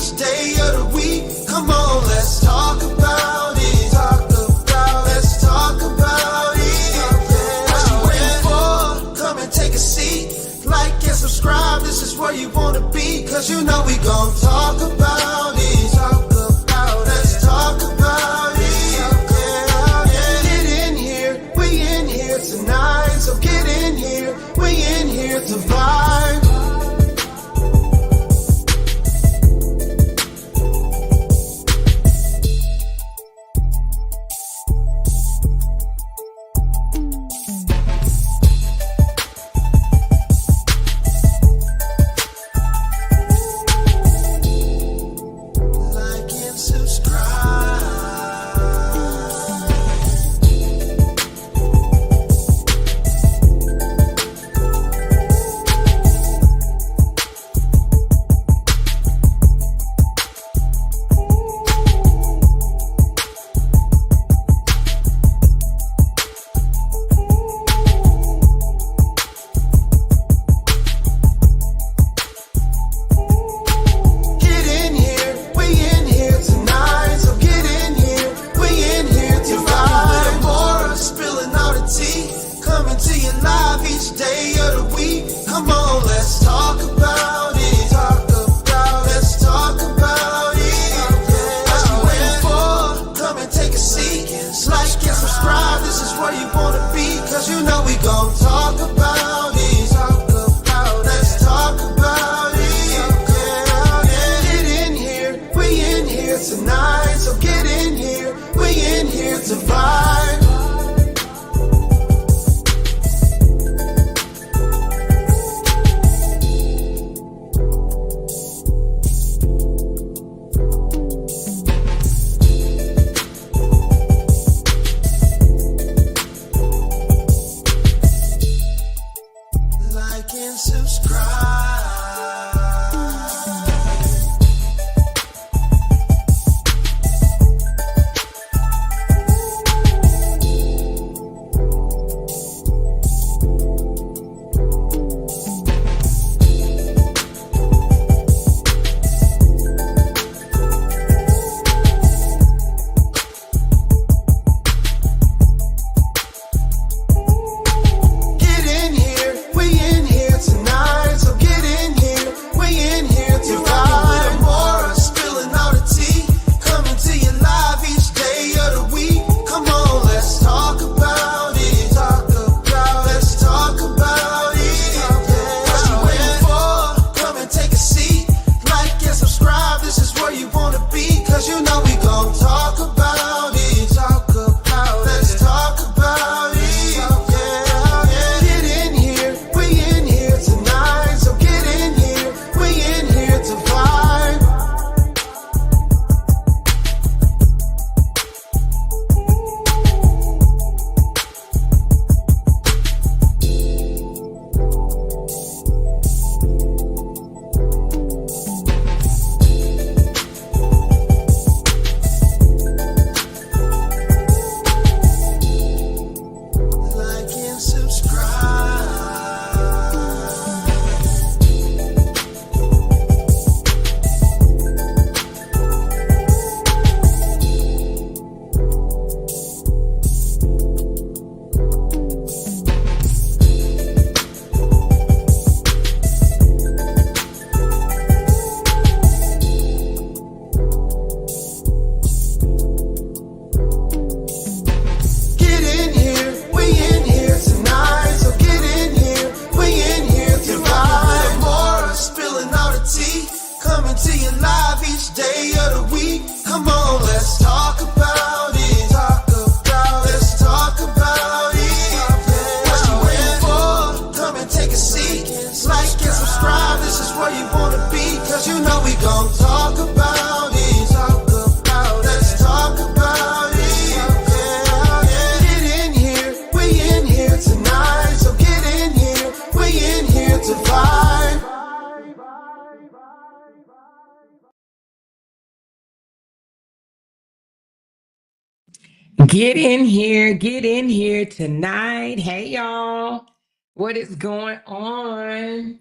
each day of the week. Come on, let's talk about it. Let's talk about it. What you waiting for? Come and take a seat. Like and subscribe, this is where you wanna be. Cause you know we gon' talk about it. Let's talk about it. Get in here, we in here tonight. So get in here, we in here to vibe. Get in here tonight. Hey, y'all. What is going on?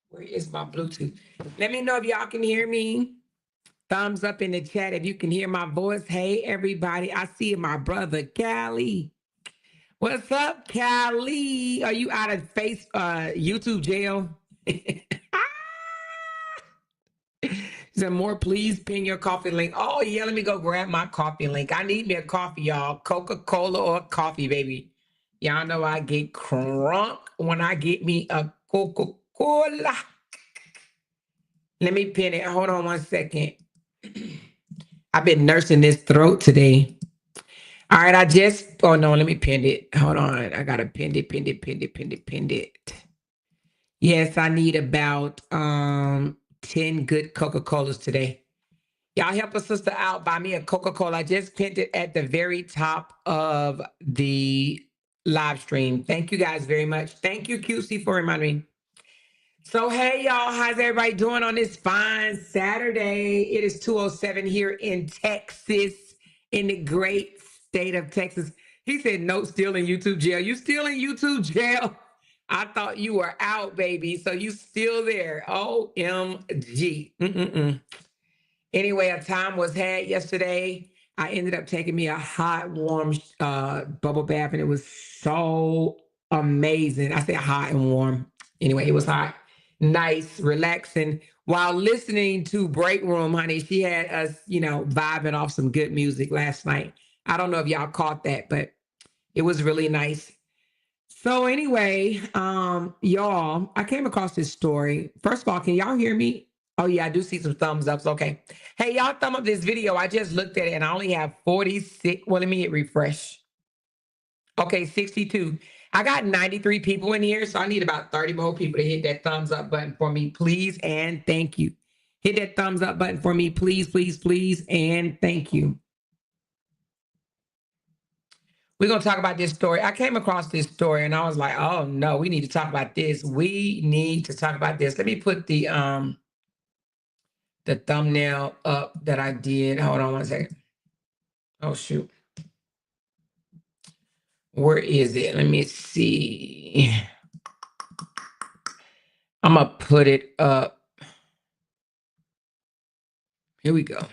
Where is my Bluetooth? Let me know if y'all can hear me. Thumbs up in the chat if you can hear my voice. Hey, everybody. I see my brother, Callie. What's up, Callie? Are you out of YouTube jail? Some more, please pin your coffee link. Oh, yeah, let me go grab my coffee link. I need me a coffee, y'all. Coca-Cola or coffee, baby. Y'all know I get crunk when I get me a Coca-Cola. Let me pin it. Hold on one second. I've been nursing this throat today. All right, oh no, let me pin it. Hold on. I got to pin it. Yes, I need about 10 good Coca-Colas today. Y'all help a sister out. Buy me a Coca-Cola. I just pinned it at the very top of the live stream. Thank you guys very much. Thank you, QC, for reminding me. So, hey, y'all. How's everybody doing on this fine Saturday? It is 2:07 here in Texas, in the great state of Texas. He said, no, still in YouTube jail. You still in YouTube jail? I thought you were out, baby. So you still there. OMG. Anyway, a time was had yesterday. I ended up taking me a hot, warm bubble bath, and it was so amazing. I said hot and warm. Anyway, it was hot, nice, relaxing. While listening to Break Room, honey, she had us, vibing off some good music last night. I don't know if y'all caught that, but it was really nice. So anyway, y'all, I came across this story. First of all, can y'all hear me? Oh yeah, I do see some thumbs ups. Okay. Hey, y'all thumb up this video. I just looked at it and I only have 46. Well, let me hit refresh. Okay, 62. I got 93 people in here, so I need about 30 more people to hit that thumbs up button for me, please, and thank you. Hit that thumbs up button for me, please, please, please, and thank you. We're going to talk about this story. I came across this story and I was like, oh no, we need to talk about this. We need to talk about this. Let me put the thumbnail up that I did. Hold on one second. Oh shoot. Where is it? Let me see. I'm going to put it up. Here we go.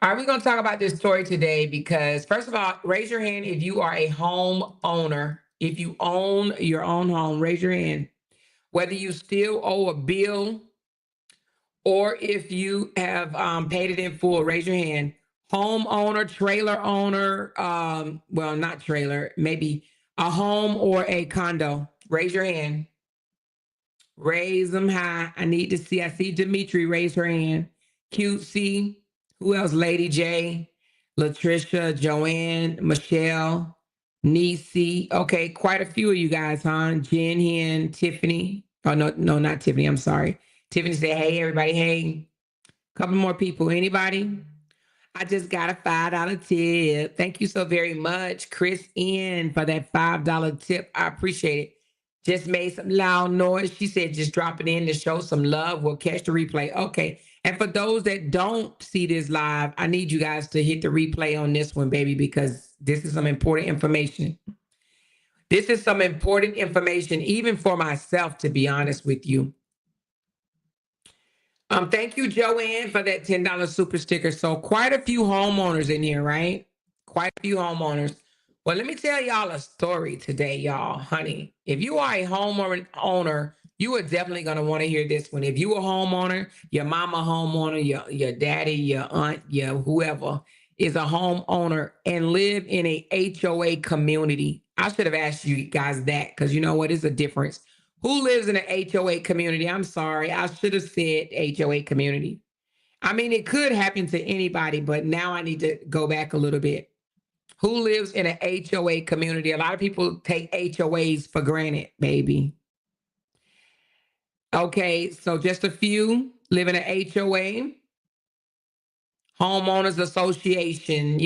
All right, we're going to talk about this story today because, first of all, raise your hand if you are a homeowner. If you own your own home, raise your hand. Whether you still owe a bill or if you have paid it in full, raise your hand. Homeowner, trailer owner, well, not trailer, maybe a home or a condo. Raise your hand. Raise them high. I need to see. I see Dimitri raise her hand. Cutesy. Who else? Lady J, Latricia, Joanne, Michelle, Nisi. Okay, quite a few of you guys, huh? Jen, Hen, Tiffany. Oh, no, not Tiffany. I'm sorry. Tiffany said, hey, everybody. Hey, couple more people. Anybody? I just got a $5 tip. Thank you so very much, Chris N, for that $5 tip. I appreciate it. Just made some loud noise. She said, just drop it in to show some love. We'll catch the replay. Okay. And for those that don't see this live, I need you guys to hit the replay on this one, baby, because this is some important information. This is some important information, even for myself, to be honest with you. Thank you, Joanne, for that $10 super sticker. So quite a few homeowners in here, right? Quite a few homeowners. Well, let me tell y'all a story today, y'all, honey. If you are a homeowner, you are definitely going to want to hear this one. If you a homeowner, your mama homeowner, your daddy, your aunt, your whoever is a homeowner and live in a HOA community. I should have asked you guys that because you know what is the difference. Who lives in an HOA community? I'm sorry. I should have said HOA community. I mean, it could happen to anybody, but now I need to go back a little bit. Who lives in an HOA community? A lot of people take HOAs for granted, baby. Okay, so just a few live in an HOA, homeowners association,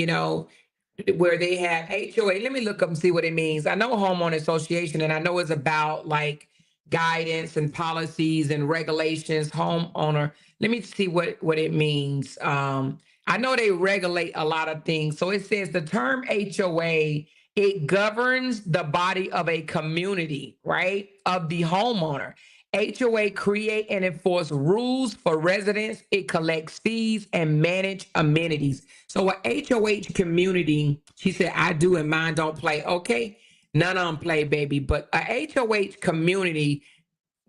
where they have HOA. Let me look up and see what it means. I know homeowner association, and I know it's about like guidance and policies and regulations, homeowner. Let me see what it means. I know they regulate a lot of things. So it says the term HOA, it governs the body of a community, right? Of the homeowner. HOA create and enforce rules for residents. It collects fees and manage amenities. So a HOH community, she said, I do and mine don't play. Okay, none of them play, baby. But a HOH community,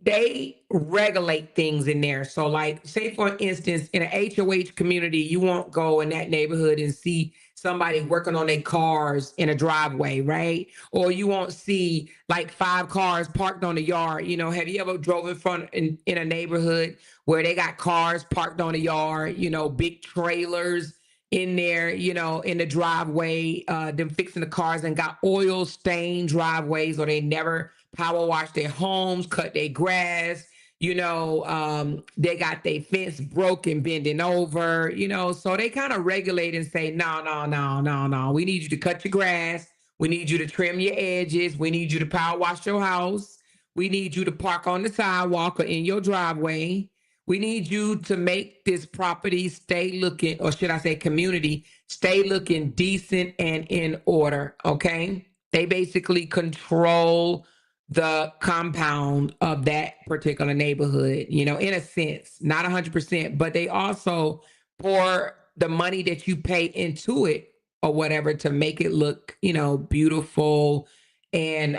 they regulate things in there. So like, say for instance, in an HOH community, you won't go in that neighborhood and see somebody working on their cars in a driveway, right? Or you won't see like 5 cars parked on the yard. You know, have you ever drove in front in a neighborhood where they got cars parked on the yard, you know, big trailers in there, you know, in the driveway, them fixing the cars and got oil stained driveways, or they never power wash their homes, cut their grass, you know, they got their fence broken, bending over, you know, so they kind of regulate and say, no, no, no, no, no. We need you to cut your grass. We need you to trim your edges. We need you to power wash your house. We need you to park on the sidewalk or in your driveway. We need you to make this property stay looking, or should I say community, stay looking decent and in order, okay? They basically control the compound of that particular neighborhood, you know, in a sense, not 100%, but they also pour the money that you pay into it or whatever to make it look, you know, beautiful and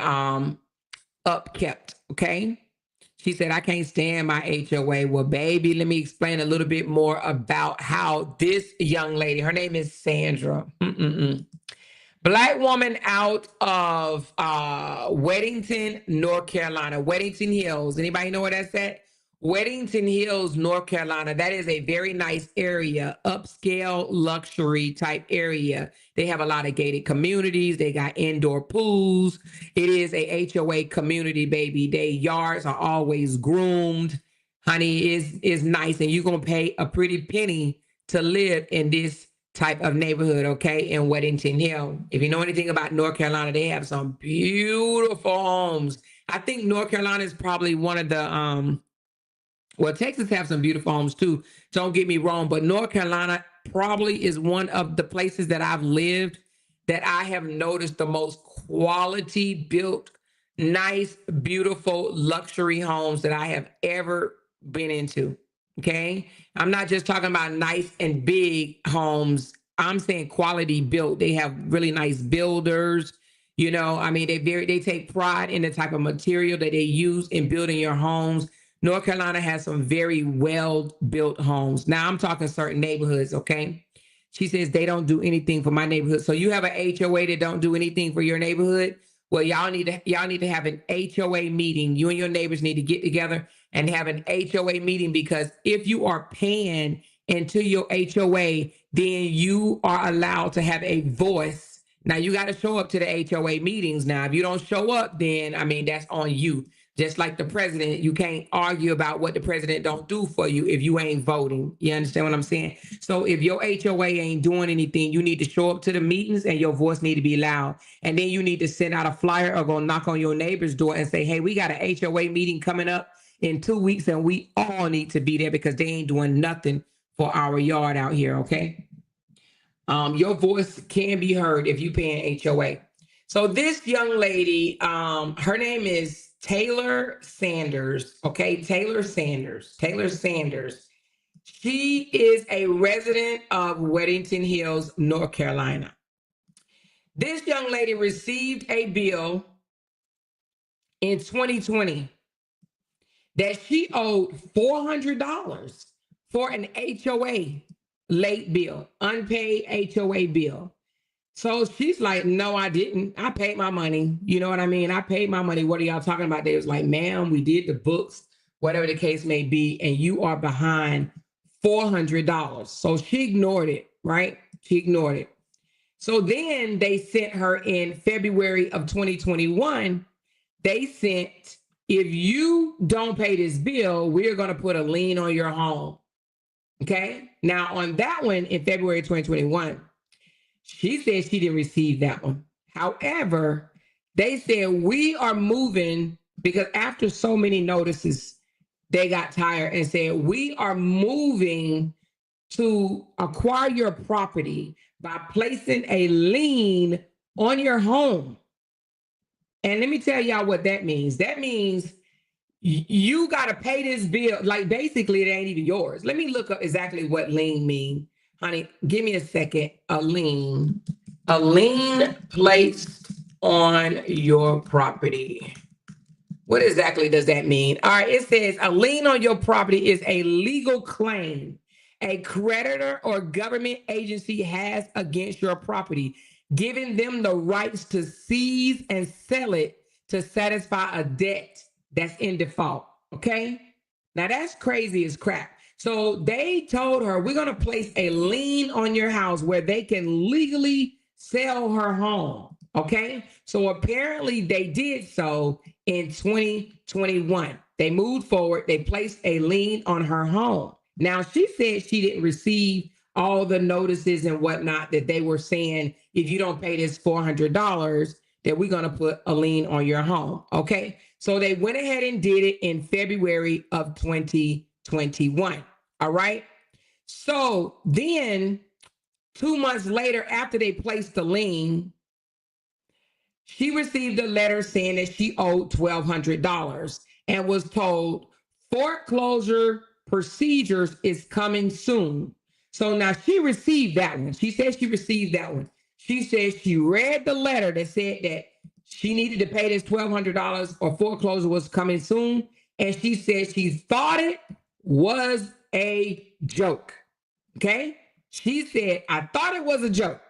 upkept, okay? She said, I can't stand my HOA. Well, baby, let me explain a little bit more about how this young lady, her name is Sandra. Black woman out of Weddington, North Carolina. Weddington Hills. Anybody know where that's at? Weddington Hills, North Carolina. That is a very nice area, upscale luxury type area. They have a lot of gated communities. They got indoor pools. It is a HOA community, baby. Their yards are always groomed. Honey, is nice, and you're gonna pay a pretty penny to live in this type of neighborhood, okay, in Weddington Hill. If you know anything about North Carolina, they have some beautiful homes. I think North Carolina is probably one of the well, Texas have some beautiful homes too. Don't get me wrong, but North Carolina probably is one of the places that I've lived that I have noticed the most quality built, nice, beautiful luxury homes that I have ever been into. Okay. I'm not just talking about nice and big homes. I'm saying quality built. They have really nice builders. You know, I mean, they take pride in the type of material that they use in building your homes. North Carolina has some very well-built homes. Now I'm talking certain neighborhoods, okay? She says they don't do anything for my neighborhood. So you have an HOA that don't do anything for your neighborhood? Well, y'all need to have an HOA meeting. You and your neighbors need to get together and have an HOA meeting, because if you are paying into your HOA, then you are allowed to have a voice. Now you got to show up to the HOA meetings. Now, if you don't show up, then I mean, that's on you. Just like the president, you can't argue about what the president don't do for you if you ain't voting. You understand what I'm saying? So if your HOA ain't doing anything, you need to show up to the meetings and your voice need to be loud. And then you need to send out a flyer or go knock on your neighbor's door and say, hey, we got an HOA meeting coming up in 2 weeks and we all need to be there because they ain't doing nothing for our yard out here, okay? Your voice can be heard if you pay an HOA. So this young lady, her name is Taylor Sanders, okay? Taylor Sanders. She is a resident of Weddington Hills, North Carolina. This young lady received a bill in 2020 that she owed $400 for an HOA late bill, unpaid HOA bill. So she's like, no, I didn't. I paid my money. You know what I mean? I paid my money. What are y'all talking about? They was like, ma'am, we did the books, whatever the case may be, and you are behind $400. So she ignored it, right? She ignored it. So then they sent her in February of 2021. They sent, if you don't pay this bill, we're going to put a lien on your home. Okay. Now on that one in February 2021, she said she didn't receive that one. However, they said we are moving, because after so many notices, they got tired and said, we are moving to acquire your property by placing a lien on your home. And let me tell y'all what that means. That means You got to pay this bill. Like basically it ain't even yours. Let me look up exactly what lien mean. Honey, give me a second. A lien placed on your property. What exactly does that mean? All right, it says a lien on your property is a legal claim a creditor or government agency has against your property, giving them the rights to seize and sell it to satisfy a debt that's in default. Okay? Now that's crazy as crap. So they told her, we're going to place a lien on your house where they can legally sell her home. Okay? So apparently they did so in 2021. They moved forward. They placed a lien on her home. Now, she said she didn't receive all the notices and whatnot that they were saying, if you don't pay this $400, that we're going to put a lien on your home. Okay. So they went ahead and did it in February of 2021. All right. So then 2 months later, after they placed the lien, she received a letter saying that she owed $1,200 and was told foreclosure procedures is coming soon. So now she received that one. She said she received that one. She said she read the letter that said that she needed to pay this $1,200 or foreclosure was coming soon. And she said she thought it was a joke. Okay. She said, I thought it was a joke.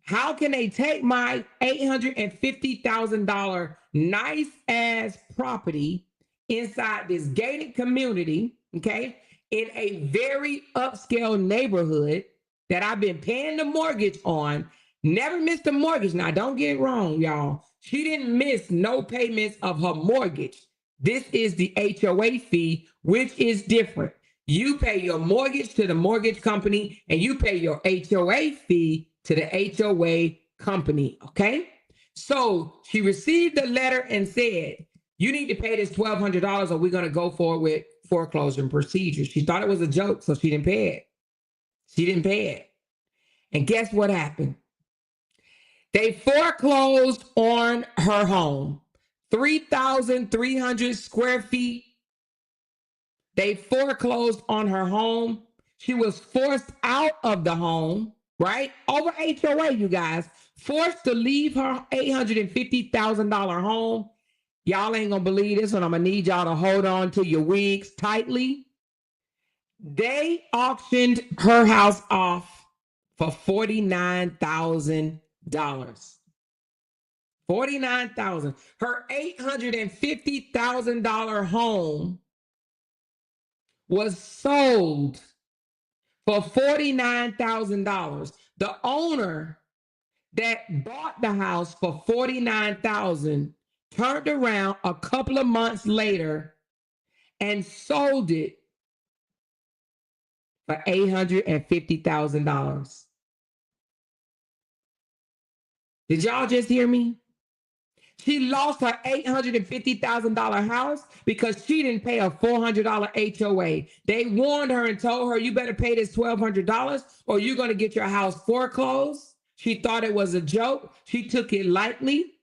How can they take my $850,000 nice ass property inside this gated community, okay, in a very upscale neighborhood that I've been paying the mortgage on, never missed a mortgage. Now, don't get it wrong, y'all. She didn't miss no payments of her mortgage. This is the HOA fee, which is different. You pay your mortgage to the mortgage company and you pay your HOA fee to the HOA company, okay? So she received the letter and said, you need to pay this $1,200 or we're going to go forward with foreclosure procedures. She thought it was a joke, so she didn't pay it. She didn't pay it. And guess what happened? They foreclosed on her home, 3,300 square feet. They foreclosed on her home. She was forced out of the home, right? Over HOA, you guys. Forced to leave her $850,000 home. Y'all ain't gonna believe this one. I'm gonna need y'all to hold on to your wigs tightly. They auctioned her house off for $49,000. $49,000. Her $850,000 home was sold for $49,000. The owner that bought the house for $49,000 turned around a couple of months later and sold it for $850,000. Did y'all just hear me? She lost her $850,000 house because she didn't pay a $400 HOA. They warned her and told her, you better pay this $1,200 or you're going to get your house foreclosed. She thought it was a joke. She took it lightly.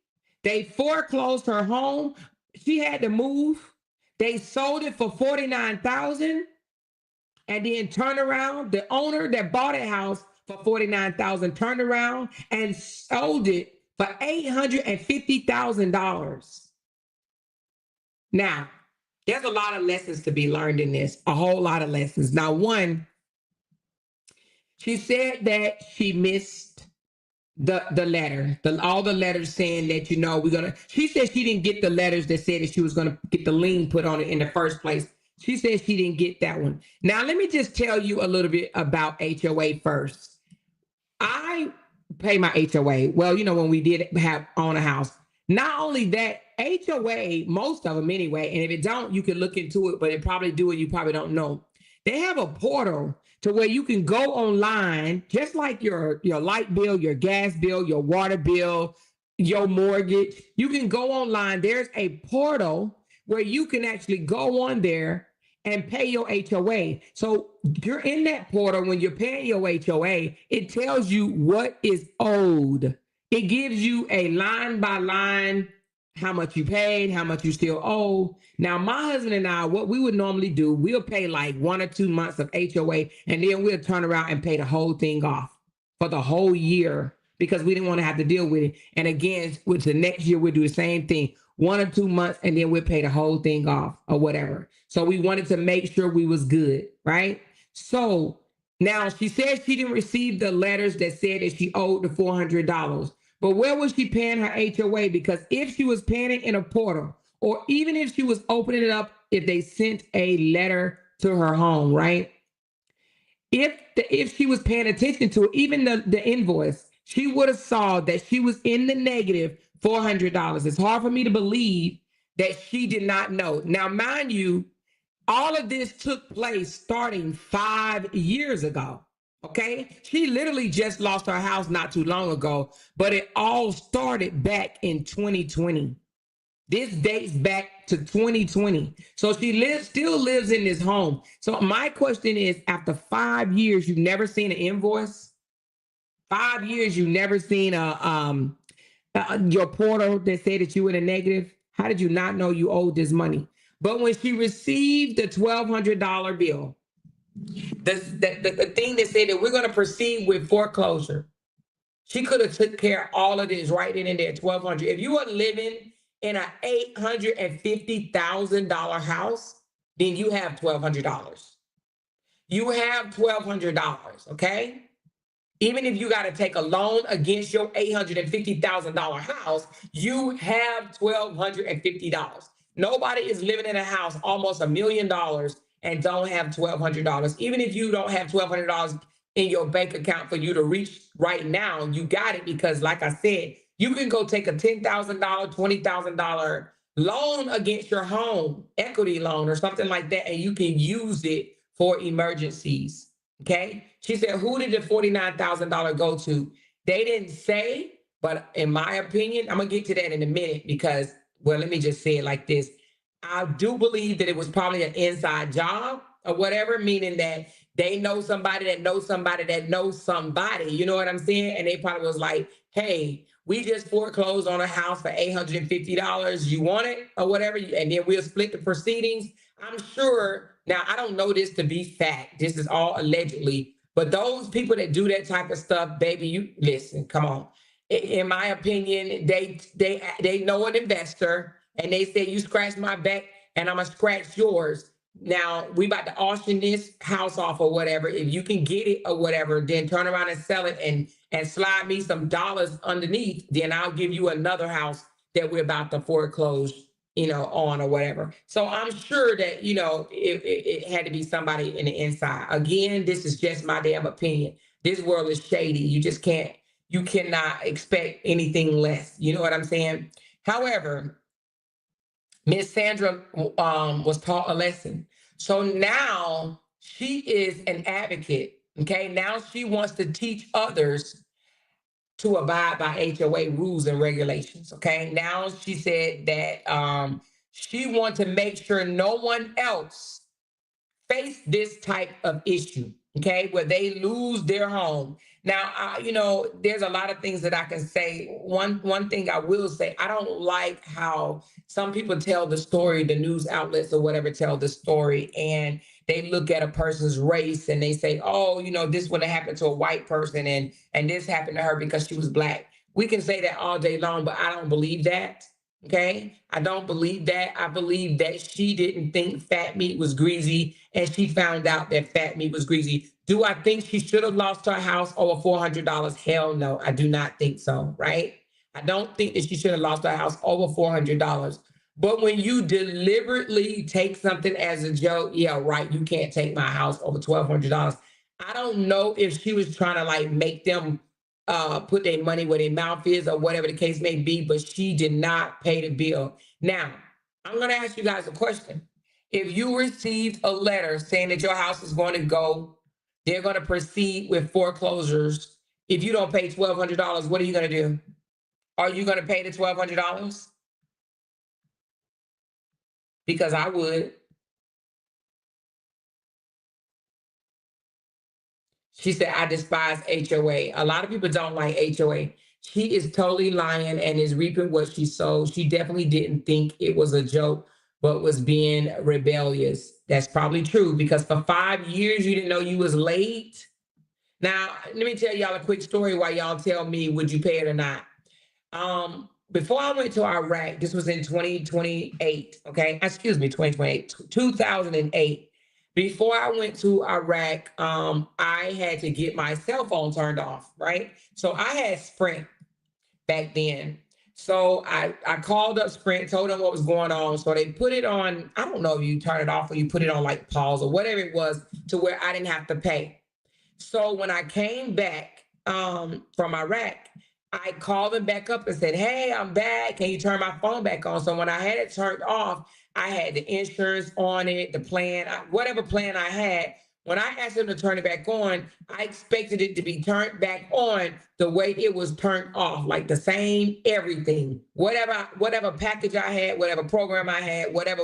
They foreclosed her home. She had to move. They sold it for $49,000 and then turned around. The owner that bought a house for $49,000 turned around and sold it for $850,000. Now, there's a lot of lessons to be learned in this, a whole lot of lessons. Now, one, she said that she missed the letter, all the letters saying that, she said she didn't get the letters that said that she was going to get the lien put on it in the first place. She said she didn't get that one. Now, let me just tell you a little bit about HOA first. I pay my HOA. Well, when we did own a house, not only that, HOA, most of them anyway, and if it don't, you can look into it, but it probably do it, you probably don't know. They have a portal to where you can go online, just like your light bill, your gas bill, your water bill, your mortgage. You can go online. There's a portal where you can actually go on there and pay your HOA. So you're in that portal when you're paying your HOA, it tells you what is owed. It gives you a line by line how much you paid, how much you still owe. Now, my husband and I, what we would normally do, we'll pay like 1 or 2 months of HOA, and then we'll turn around and pay the whole thing off for the whole year because we didn't want to have to deal with it. And again, with the next year, we'll do the same thing, 1 or 2 months, and then we'll pay the whole thing off or whatever. So we wanted to make sure we was good, right? So now she said she didn't receive the letters that said that she owed the $400. But where was she paying her HOA? Because if she was paying it in a portal, or even if she was opening it up, if they sent a letter to her home, right? If she was paying attention to it, even the invoice, she would have saw that she was in the negative $400. It's hard for me to believe that she did not know. Now, mind you, all of this took place starting 5 years ago. Okay. She literally just lost her house not too long ago, but it all started back in 2020. This dates back to 2020. So she still lives in this home. So my question is, after 5 years, you've never seen an invoice? 5 years, you've never seen your portal that said that you were in a negative? How did you not know you owed this money? But when she received the $1,200 bill, the thing that said that we're going to proceed with foreclosure, she could have took care of all of this right in there, $1,200. If you were living in an $850,000 house, then you have $1,200. You have $1,200, okay? Even if you got to take a loan against your $850,000 house, you have $1,250. Nobody is living in a house almost $1 million and don't have $1,200. Even if you don't have $1,200 in your bank account for you to reach right now, you got it because, like I said, you can go take a $10,000, $20,000 loan against your home, equity loan or something like that, and you can use it for emergencies. Okay. She said, who did the $49,000 go to? They didn't say, but in my opinion, I'm going to get to that in a minute because, well, let me just say it like this. I do believe that it was probably an inside job or whatever, meaning that they know somebody that knows somebody that knows somebody. You know what I'm saying? And they probably was like, hey, we just foreclosed on a house for $850. You want it or whatever? And then we'll split the proceedings. I'm sure. Now, I don't know this to be fact. This is all allegedly. But those people that do that type of stuff, baby, you listen, come on. In my opinion, they know an investor and they say, you scratch my back and I'm going to scratch yours. Now, we about to auction this house off or whatever. If you can get it or whatever, then turn around and sell it and slide me some dollars underneath. Then I'll give you another house that we're about to foreclose, on or whatever. So I'm sure that, it had to be somebody in the inside. Again, this is just my damn opinion. This world is shady. You cannot expect anything less. You know what I'm saying? However, Miss Sandra was taught a lesson. So now she is an advocate. Okay. Now she wants to teach others to abide by HOA rules and regulations. Okay. Now she said that she wants to make sure no one else face this type of issue. Okay, where they lose their home. Now, there's a lot of things that I can say. One thing I will say, I don't like how some people tell the story, the news outlets or whatever tell the story, and they look at a person's race and they say, oh, this would have happened to a white person and this happened to her because she was Black. We can say that all day long, but I don't believe that. Okay, I don't believe that. I believe that she didn't think fat meat was greasy and she found out that fat meat was greasy. Do I think she should have lost her house over $400? Hell no, I do not think so, right? I don't think that she should have lost her house over $400. But when you deliberately take something as a joke, yeah, right, you can't take my house over $1,200. I don't know if she was trying to make them put their money where their mouth is or whatever the case may be, but she did not pay the bill. Now, I'm going to ask you guys a question. If you received a letter saying that your house is going to go, they're going to proceed with foreclosures. If you don't pay $1,200, what are you going to do? Are you going to pay the $1,200? Because I would. She said, I despise HOA. A lot of people don't like HOA. She is totally lying and is reaping what she sowed. She definitely didn't think it was a joke, but was being rebellious. That's probably true because for 5 years you didn't know you was late. Now, let me tell y'all a quick story while y'all tell me, would you pay it or not? Before I went to Iraq, this was in 2028, okay? Excuse me, 2028, 2008. Before I went to Iraq, I had to get my cell phone turned off, right? So I had Sprint back then. So I called up Sprint, told them what was going on. So they put it on, I don't know if you turn it off or you put it on like pause or whatever it was to where I didn't have to pay. So when I came back from Iraq, I called them back up and said, hey, I'm back. Can you turn my phone back on? So when I had it turned off, I had the insurance on it, the plan, whatever plan I had. When I asked them to turn it back on, I expected it to be turned back on the way it was turned off, like the same everything, whatever package I had, whatever program I had, whatever,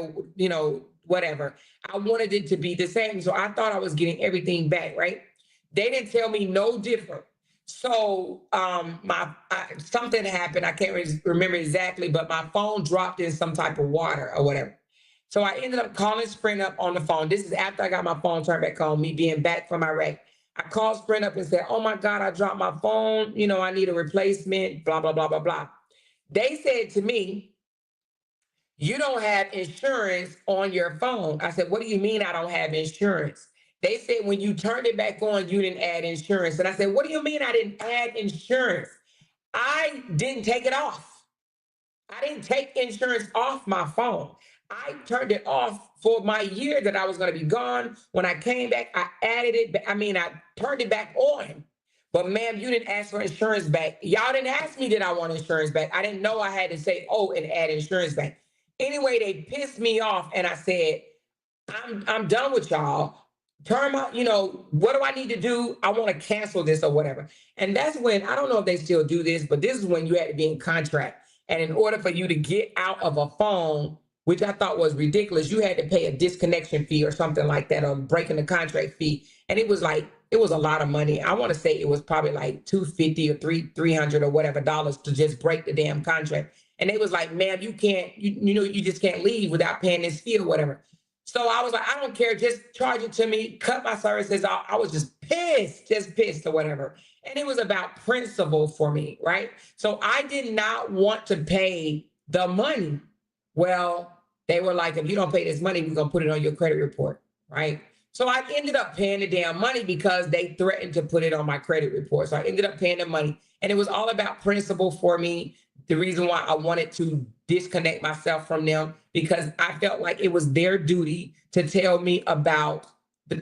whatever. I wanted it to be the same. So I thought I was getting everything back, right? They didn't tell me no different. So something happened. I can't remember exactly, but my phone dropped in some type of water or whatever. So I ended up calling Sprint up on the phone. This is after I got my phone turned back on, me being back from Iraq. I called Sprint up and said, oh my God, I dropped my phone. I need a replacement, blah, blah, blah, blah, blah. They said to me, you don't have insurance on your phone. I said, what do you mean I don't have insurance? They said, when you turned it back on, you didn't add insurance. And I said, what do you mean I didn't add insurance? I didn't take it off. I didn't take insurance off my phone. I turned it off for my year that I was going to be gone. When I came back, I added it. I turned it back on. But ma'am, you didn't ask for insurance back. Y'all didn't ask me, did I want insurance back? I didn't know I had to say, oh, and add insurance back. Anyway, they pissed me off and I said, I'm done with y'all. Turn my, what do I need to do? I want to cancel this or whatever. And that's when, I don't know if they still do this, but this is when you had to be in contract. And in order for you to get out of a phone, which I thought was ridiculous, you had to pay a disconnection fee or something like that, or breaking the contract fee. And it was a lot of money. I want to say it was probably like $250 or $300 or whatever dollars to just break the damn contract. And they was like, ma'am, you can't, you just can't leave without paying this fee or whatever. So I was like, I don't care, just charge it to me, cut my services. I was just pissed or whatever. And it was about principle for me, right? So I did not want to pay the money. Well, they were like, if you don't pay this money, we're going to put it on your credit report, right? So I ended up paying the damn money because they threatened to put it on my credit report. So I ended up paying the money. And it was all about principle for me. The reason why I wanted to disconnect myself from them, because I felt like it was their duty to tell me about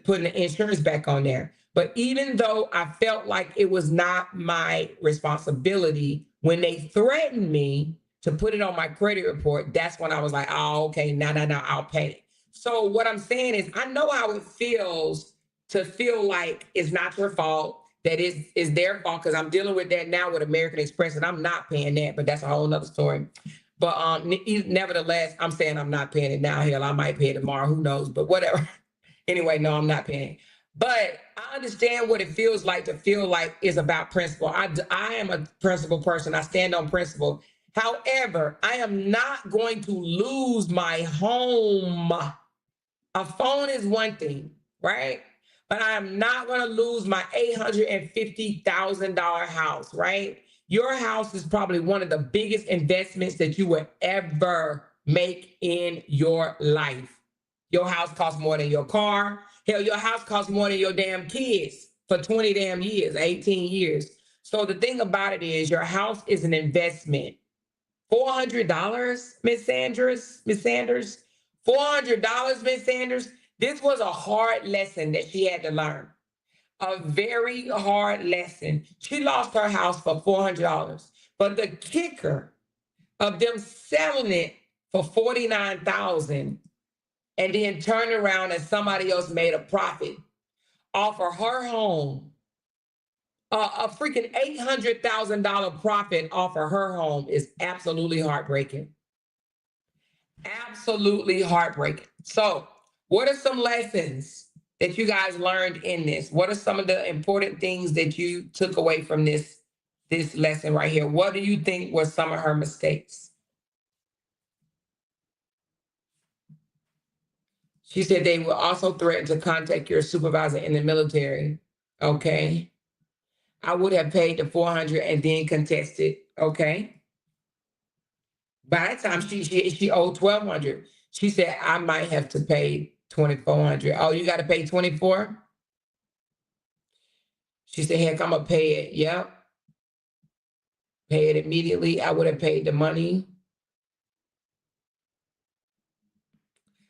putting the insurance back on there. But even though I felt like it was not my responsibility, when they threatened me to put it on my credit report, that's when I was like, oh, okay, now, I'll pay it. So what I'm saying is, I know how it feels to feel like it's not your fault, that is their fault, because I'm dealing with that now with American Express, and I'm not paying that, but that's a whole nother story. But nevertheless, I'm saying I'm not paying it now. Hell, I might pay it tomorrow, who knows, but whatever. Anyway, no, I'm not paying. But I understand what it feels like to feel like it's about principle. I am a principle person. I stand on principle. However, I am not going to lose my home. A phone is one thing, right? But I am not going to lose my $850,000 house, right? Your house is probably one of the biggest investments that you will ever make in your life. Your house costs more than your car. Hell, your house costs more than your damn kids for 20 damn years, 18 years. So the thing about it is, your house is an investment. $400, Miss Sanders, $400, Miss Sanders. This was a hard lesson that she had to learn. A very hard lesson. She lost her house for $400. But the kicker of them selling it for $49,000 and then turn around and somebody else made a profit off of her home, a freaking $800,000 profit off of her home, is absolutely heartbreaking. Absolutely heartbreaking. So what are some lessons that you guys learned in this? What are some of the important things that you took away from this this lesson right here. What do you think were some of her mistakes? She said they will also threaten to contact your supervisor in the military. Okay. I would have paid the 400 and then contested. Okay. By the time she owed 1,200, she said I might have to pay 2,400. Oh, you got to pay 24? She said, heck, I'm gonna pay it. Yep. Pay it immediately. I would have paid the money.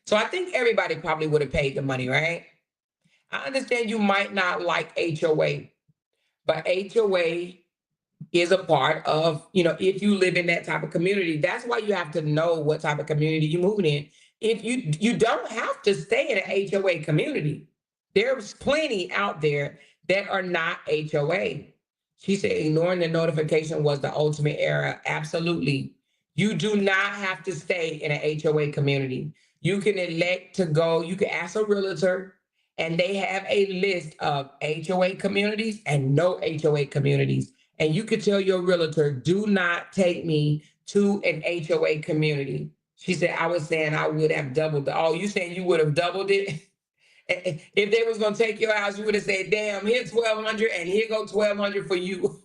So I think everybody probably would have paid the money, right? I understand you might not like HOA, but HOA is a part of, if you live in that type of community. That's why you have to know what type of community you're moving in. If you don't have to stay in an HOA community. There's plenty out there that are not HOA. She said ignoring the notification was the ultimate error. Absolutely. You do not have to stay in an HOA community. You can elect to go, you can ask a realtor, and they have a list of HOA communities and no HOA communities. And you could tell your realtor, do not take me to an HOA community. She said, I was saying I would have doubled it. Oh, you saying you would have doubled it? If they was going to take your house, you would have said, damn, here's 1,200 and here go 1,200 for you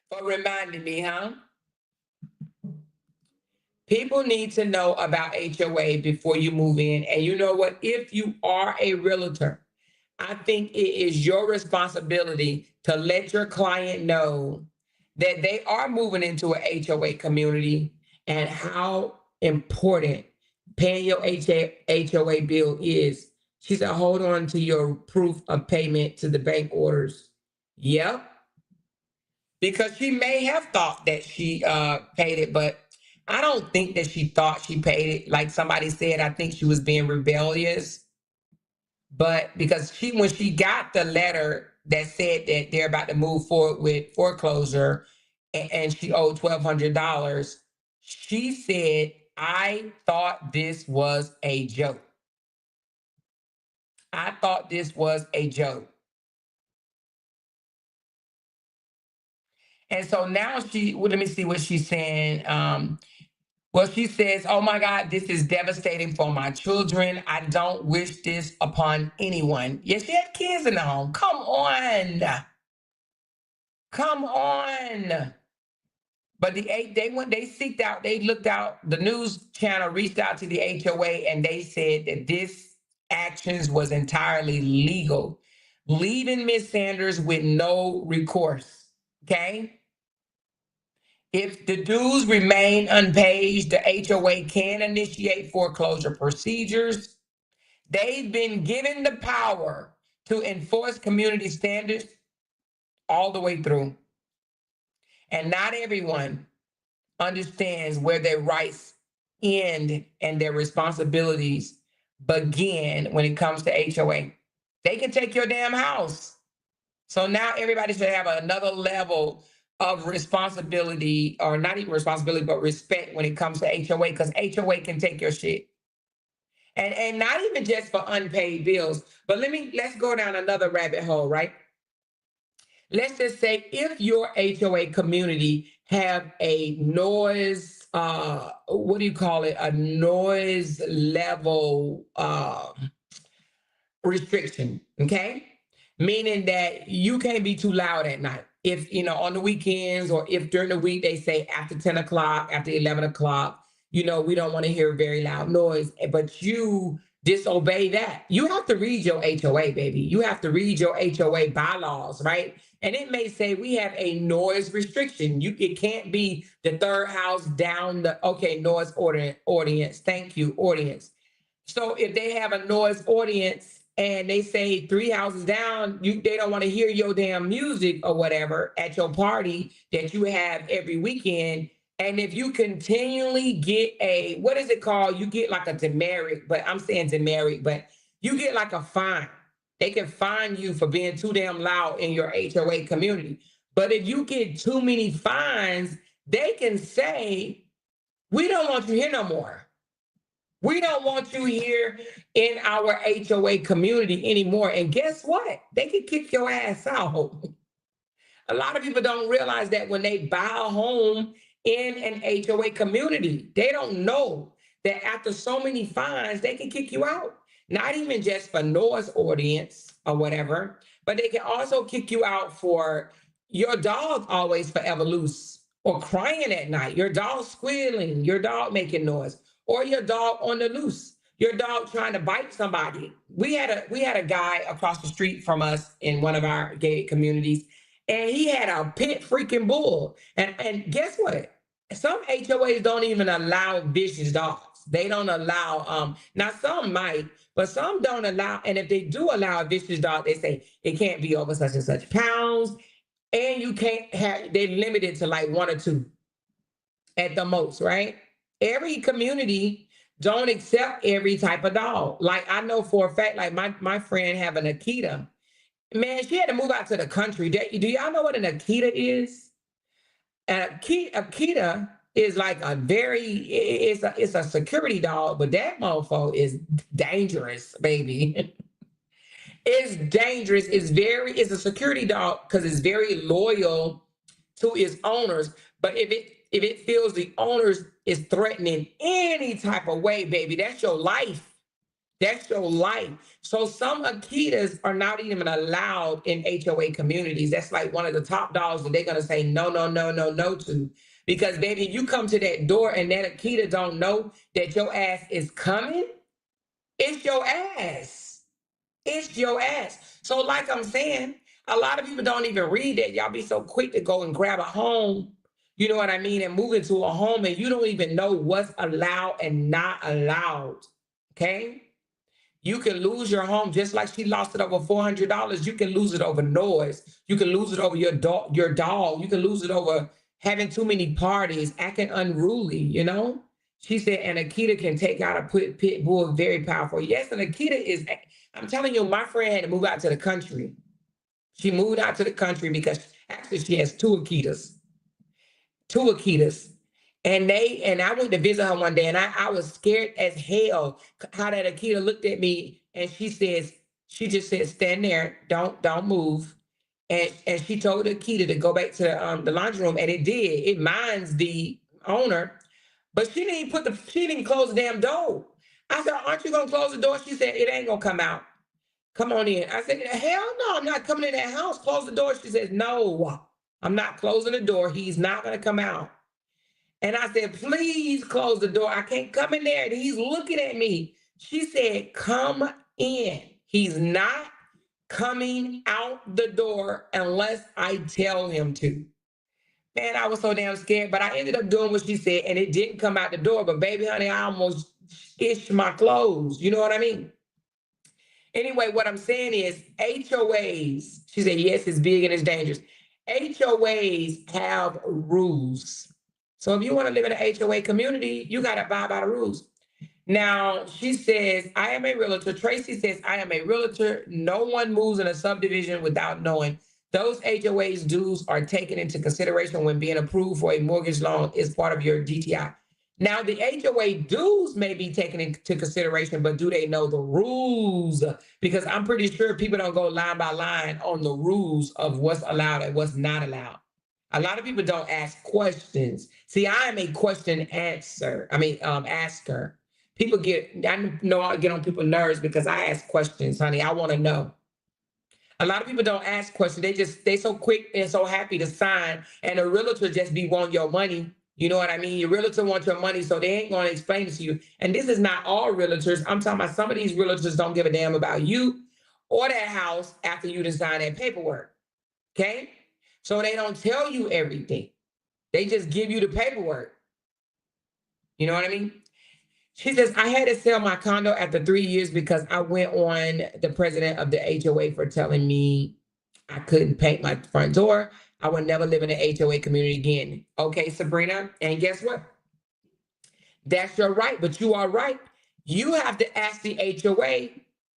for reminding me, huh? People need to know about HOA before you move in. And you know what? If you are a realtor, I think it is your responsibility to let your client know that they are moving into a HOA community and how important paying your HOA bill is. She said, hold on to your proof of payment to the bank orders. Yep. Because she may have thought that she paid it, but I don't think that she thought she paid it. Like somebody said, I think she was being rebellious. But because when she got the letter that said that they're about to move forward with foreclosure and she owed $1,200, she said, I thought this was a joke. I thought this was a joke. And so now let me see what she's saying. Well, she says, oh my God, this is devastating for my children. I don't wish this upon anyone. Yes, she had kids in the home. Come on. Come on. But they looked out, the news channel reached out to the HOA and they said that this actions was entirely legal, leaving Ms. Sanders with no recourse. Okay. If the dues remain unpaid, the HOA can initiate foreclosure procedures. They've been given the power to enforce community standards all the way through. And not everyone understands where their rights end and their responsibilities begin when it comes to HOA. They can take your damn house. So now everybody should have another level of responsibility, or not even responsibility, but respect when it comes to HOA, because HOA can take your shit. And not even just for unpaid bills, but let's go down another rabbit hole, right? Let's just say if your HOA community have a noise, what do you call it? A noise level restriction, okay? Meaning that you can't be too loud at night. If, on the weekends, or if during the week they say after 10 o'clock, after 11 o'clock, we don't want to hear very loud noise, but you disobey that. You have to read your HOA, baby. You have to read your HOA bylaws, right? And it may say we have a noise restriction. It can't be the third house down noise ordinance. Thank you, ordinance. So if they have a noise ordinance and they say 3 houses down, they don't want to hear your damn music or whatever at your party that you have every weekend. And if you continually get what is it called? You get like a demerit, but I'm saying demerit, but you get like a fine. They can fine you for being too damn loud in your HOA community. But if you get too many fines, they can say, we don't want you here no more. We don't want you here in our HOA community anymore. And guess what? They can kick your ass out. A lot of people don't realize that when they buy a home in an HOA community, they don't know that after so many fines, they can kick you out. Not even just for noise ordinance or whatever, but they can also kick you out for your dog always forever loose or crying at night, your dog squealing, your dog making noise, or your dog on the loose, your dog trying to bite somebody. We had a guy across the street from us in one of our gated communities, and he had a pit freaking bull. And guess what? Some HOAs don't even allow vicious dogs. They don't allow, now some might, but some don't allow. And if they do allow a vicious dog, they say it can't be over such and such pounds. And you can't have, they limit it to like 1 or 2 at the most, right? Every community don't accept every type of dog. Like I know for a fact, like my friend have an Akita. Man, she had to move out to the country. Do y'all know what an Akita is? An Akita is like it's a security dog, but that mofo is dangerous, baby. It's dangerous. It's a security dog because it's very loyal to its owners. But if it feels the owners is threatening any type of way, baby, that's your life. That's your life. So some Akitas are not even allowed in HOA communities. That's like one of the top dogs that they're gonna say no, no, no, no, no to. Because baby, you come to that door and that Akita don't know that your ass is coming, it's your ass. It's your ass. So like I'm saying, a lot of people don't even read that. Y'all be so quick to go and grab a home, you know what I mean, and move into a home and you don't even know what's allowed and not allowed, okay? You can lose your home just like she lost it over $400. You can lose it over noise. You can lose it over your dog. You can lose it over having too many parties, acting unruly, you know? She said, and Akita can take out a pit bull very powerful. Yes, and Akita is, I'm telling you, my friend had to move out to the country. She moved out to the country because actually she has 2 Akitas. 2 Akitas. And I went to visit her one day and I was scared as hell how that Akita looked at me and she just said, stand there, don't move. And she told the Akita to go back to the laundry room and it did. It minds the owner, but she didn't close the damn door. I said, aren't you gonna close the door? She said, it ain't gonna come out. Come on in. I said, hell no, I'm not coming in that house. Close the door. She says, no, I'm not closing the door. He's not gonna come out. And I said, please close the door. I can't come in there. And he's looking at me. She said, come in. He's not coming out the door unless I tell him to. Man, I was so damn scared, but I ended up doing what she said and it didn't come out the door. But baby, honey, I almost itched my clothes. You know what I mean? Anyway, what I'm saying is HOAs, she said, yes, it's big and it's dangerous. HOAs have rules. So if you want to live in an HOA community, you got to abide by the rules. Now, she says, I am a realtor. Tracy says, I am a realtor. No one moves in a subdivision without knowing. Those HOA's dues are taken into consideration when being approved for a mortgage loan as part of your DTI. Now, the HOA dues may be taken into consideration, but do they know the rules? Because I'm pretty sure people don't go line by line on the rules of what's allowed and what's not allowed. A lot of people don't ask questions. See, I am a question asker. I know I get on people's nerves because I ask questions, honey. I want to know. A lot of people don't ask questions. They so quick and so happy to sign, and a realtor just be wanting your money. You know what I mean? Your realtor wants your money, so they ain't going to explain it to you. And this is not all realtors. I'm talking about some of these realtors don't give a damn about you or that house after you design that paperwork. Okay? So they don't tell you everything. They just give you the paperwork. You know what I mean? She says, I had to sell my condo after 3 years because I went on the president of the HOA for telling me I couldn't paint my front door. I would never live in an HOA community again. Okay, Sabrina. And guess what? That's your right, but you are right. You have to ask the HOA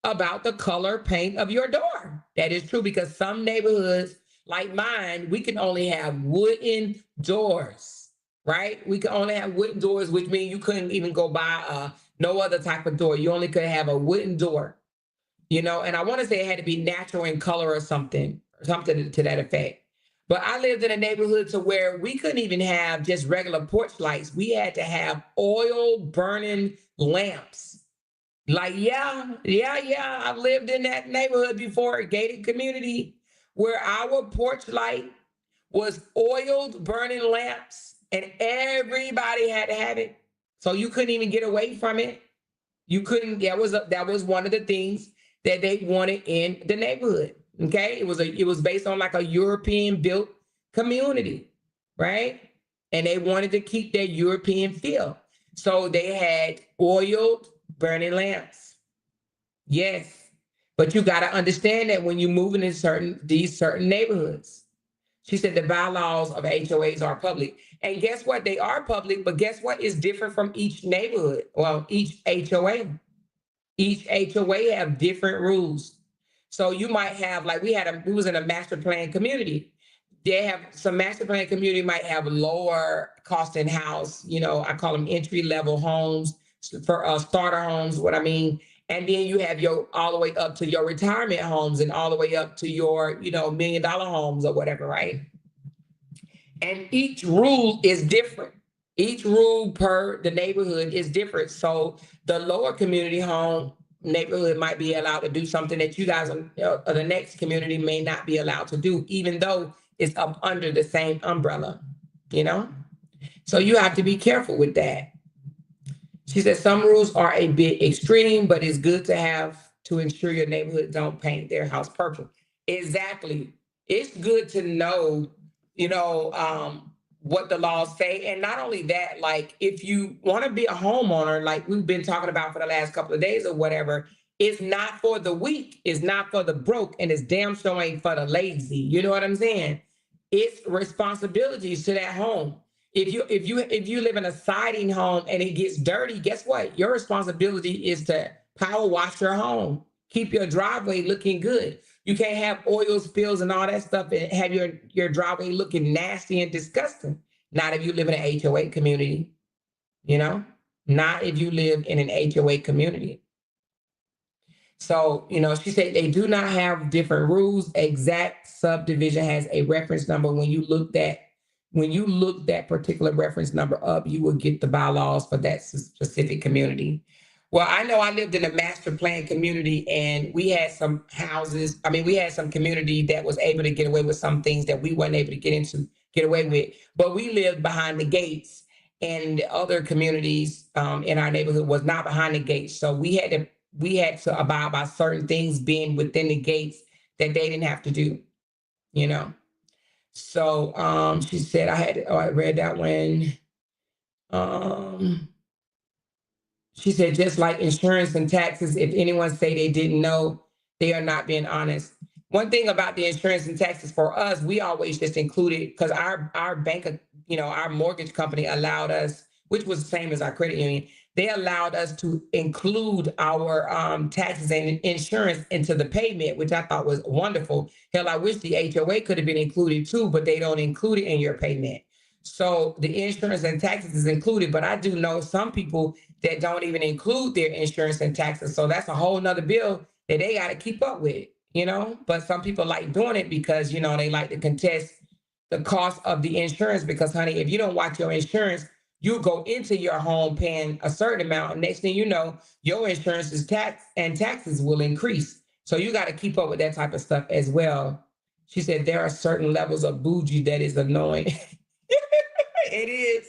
about the color paint of your door. That is true because some neighborhoods like mine, we can only have wooden doors, right? We can only have wooden doors, which means you couldn't even go buy no other type of door. You only could have a wooden door, you know? And I want to say it had to be natural in color or something to that effect. But I lived in a neighborhood to where we couldn't even have just regular porch lights. We had to have oil burning lamps. Like, yeah. I've lived in that neighborhood before, a gated community, where our porch light was oiled burning lamps and everybody had to have it. So you couldn't even get away from it. You couldn't, that was one of the things that they wanted in the neighborhood. Okay. It was based on like a European built community, right? And they wanted to keep that European feel. So they had oiled burning lamps. Yes. But you got to understand that when you move in these certain neighborhoods. She said the bylaws of HOAs are public. And guess what? They are public, but guess what is different from each neighborhood? Well, each HOA. Each HOA have different rules. So you might have, like we was in a master plan community. They have some master plan community might have lower cost in house, I call them entry level homes for starter homes, what I mean. And then you have your all the way up to your retirement homes and all the way up to your, $1 million homes or whatever, right? And each rule is different. Each rule per the neighborhood is different. So the lower community home neighborhood might be allowed to do something that you guys the next community may not be allowed to do, even though it's up under the same umbrella, So you have to be careful with that. She said some rules are a bit extreme, but it's good to have to ensure your neighborhood don't paint their house purple. Exactly. It's good to know, what the laws say. And not only that, like if you want to be a homeowner, like we've been talking about for the last couple of days or whatever, it's not for the weak, it's not for the broke, and it's damn sure ain't for the lazy. You know what I'm saying? It's responsibilities to that home. If you live in a siding home and it gets dirty, guess what? Your responsibility is to power wash your home, keep your driveway looking good. You can't have oil spills and all that stuff and have your driveway looking nasty and disgusting. Not if you live in an HOA community, not if you live in an HOA community. So, she said they do not have different rules. Exact subdivision has a reference number. When you look that particular reference number up, you will get the bylaws for that specific community. Well, I know I lived in a master plan community and we had some houses. We had some community that was able to get away with some things that we weren't able to get away with. But we lived behind the gates, and the other communities in our neighborhood was not behind the gates. So we had to abide by certain things being within the gates that they didn't have to do, So she said I read that one. She said, just like insurance and taxes, if anyone say they didn't know, they are not being honest. One thing about the insurance and taxes for us, we always just included, because our bank, our mortgage company allowed us, which was the same as our credit union, they allowed us to include our taxes and insurance into the payment, which I thought was wonderful. Hell, I wish the HOA could have been included too, but they don't include it in your payment. So the insurance and taxes is included, but I do know some people that don't even include their insurance and taxes. So that's a whole nother bill that they got to keep up with, but some people like doing it because, they like to contest the cost of the insurance because, honey, if you don't watch your insurance, you go into your home paying a certain amount. Next thing you know, your insurance is taxed and taxes will increase. So you got to keep up with that type of stuff as well. She said there are certain levels of bougie that is annoying. It is.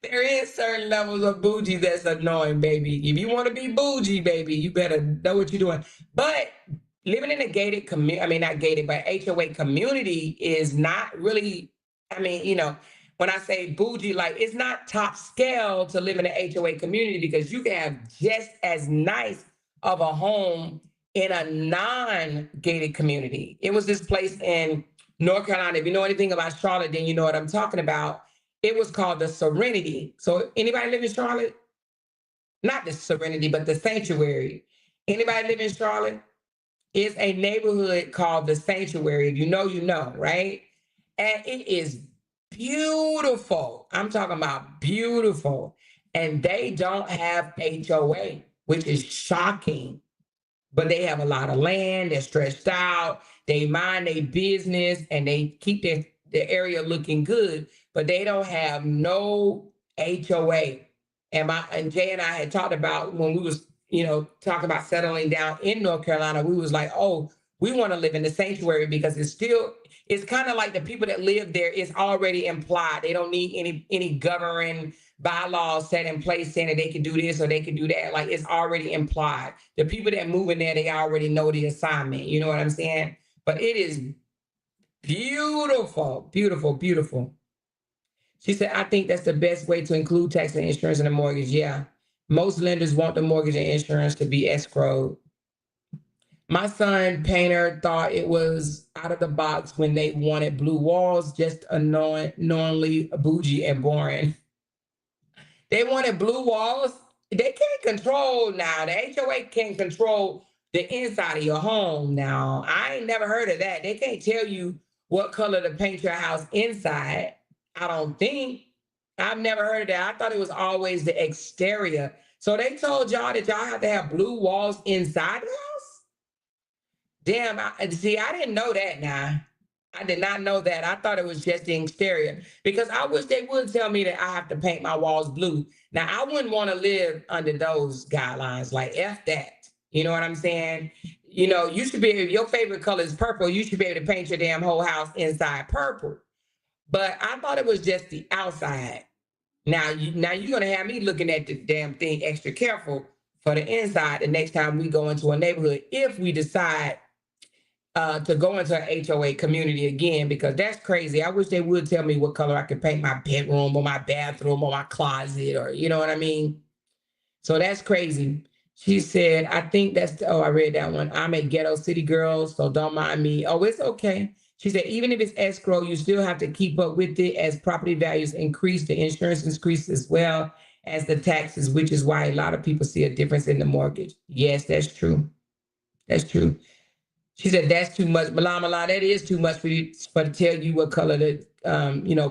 There is certain levels of bougie that's annoying, baby. If you want to be bougie, baby, you better know what you're doing. But living in a gated community, not gated, but HOA community is not really, when I say bougie, like it's not top scale to live in an HOA community because you can have just as nice of a home in a non-gated community. It was this place in North Carolina. If you know anything about Charlotte, then you know what I'm talking about. It was called the Serenity. So anybody live in Charlotte? Not the Serenity, but the Sanctuary. Anybody live in Charlotte? It's a neighborhood called the Sanctuary. If you know, right? And it is beautiful. I'm talking about beautiful. And they don't have HOA, which is shocking. but they have a lot of land. They're stretched out. They mind their business and they keep their area looking good, but they don't have no HOA. And Jay and I had talked about when we was, talking about settling down in North Carolina, we was like, oh, we want to live in the sanctuary because it's kind of like the people that live there is already implied. They don't need any governing bylaws set in place saying that they can do this or they can do that. Like it's already implied. The people that move in there, they already know the assignment. You know what I'm saying? But it is beautiful, beautiful, beautiful. She said, I think that's the best way to include tax and insurance in the mortgage. Yeah. Most lenders want the mortgage and insurance to be escrowed. My son, painter, thought it was out of the box when they wanted blue walls, just knowingly bougie and boring. They wanted blue walls. They can't control now. The HOA can't control the inside of your home now. I ain't never heard of that. They can't tell you what color to paint your house inside. I don't think. I've never heard of that. I thought it was always the exterior. So they told y'all that y'all have to have blue walls inside the house? Damn, I didn't know that now. I did not know that. I thought it was just the exterior because I wish they would tell me that I have to paint my walls blue. Now, I wouldn't want to live under those guidelines. Like, F that. You know what I'm saying? You should be, if your favorite color is purple, you should be able to paint your damn whole house inside purple. But I thought it was just the outside. Now you're going to have me looking at the damn thing extra careful for the inside the next time we go into a neighborhood if we decide to go into an HOA community again, because that's crazy. I wish they would tell me what color I could paint my bedroom or my bathroom or my closet, or you know what I mean? So that's crazy. She said, I think I read that one. I'm a ghetto city girl, so don't mind me. Oh, it's okay. She said, even if it's escrow, you still have to keep up with it as property values increase, the insurance increases as well as the taxes, which is why a lot of people see a difference in the mortgage. Yes, that's true. That's true. She said, that's too much. Malama, that is too much for you to tell you what color to,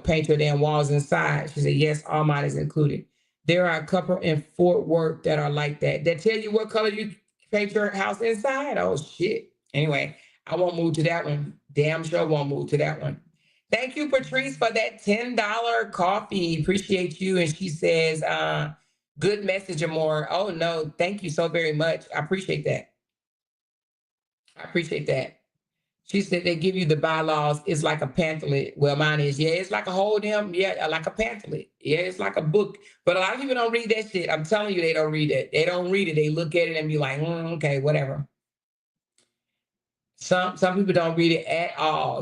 paint your damn walls inside. She said, yes, all mine is included. There are a couple in Fort Worth that are like that. That tell you what color you paint your house inside. Oh, shit. Anyway, I won't move to that one. Damn sure won't move to that one. Thank you, Patrice, for that $10 coffee. Appreciate you. And she says, good message, Amor. Oh, no, thank you so very much. I appreciate that. I appreciate that. She said they give you the bylaws. It's like a pamphlet. Well, mine is. Yeah, it's like a whole damn, like a pamphlet. Yeah, it's like a book. But a lot of people don't read that shit. I'm telling you, they don't read it. They don't read it. They look at it and be like, okay, whatever. Some people don't read it at all,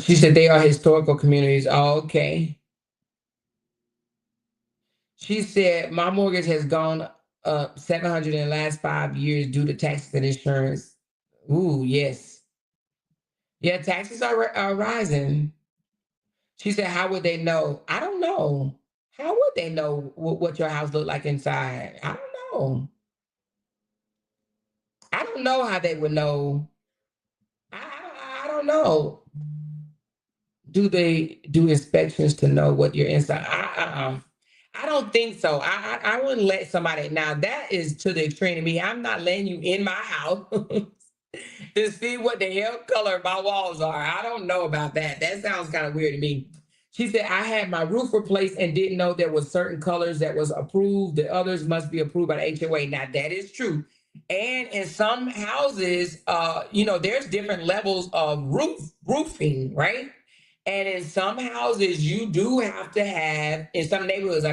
She said they are historical communities. Oh, okay. She said, my mortgage has gone up 700 in the last 5 years due to taxes and insurance. Ooh, yes. Yeah, taxes are rising. She said, how would they know? I don't know. How would they know what your house looked like inside? I don't know. I don't know how they would know. I don't know. Do they do inspections to know what you're inside? I don't think so. I wouldn't let somebody. Now that is to the extreme to me. I'm not letting you in my house to see what the hell color my walls are. I don't know about that. That sounds kind of weird to me. She said, I had my roof replaced and didn't know there was certain colors that was approved. The others must be approved by the HOA. Now that is true. And in some houses, there's different levels of roofing, right? And in some houses, you do have to have, in some neighborhoods,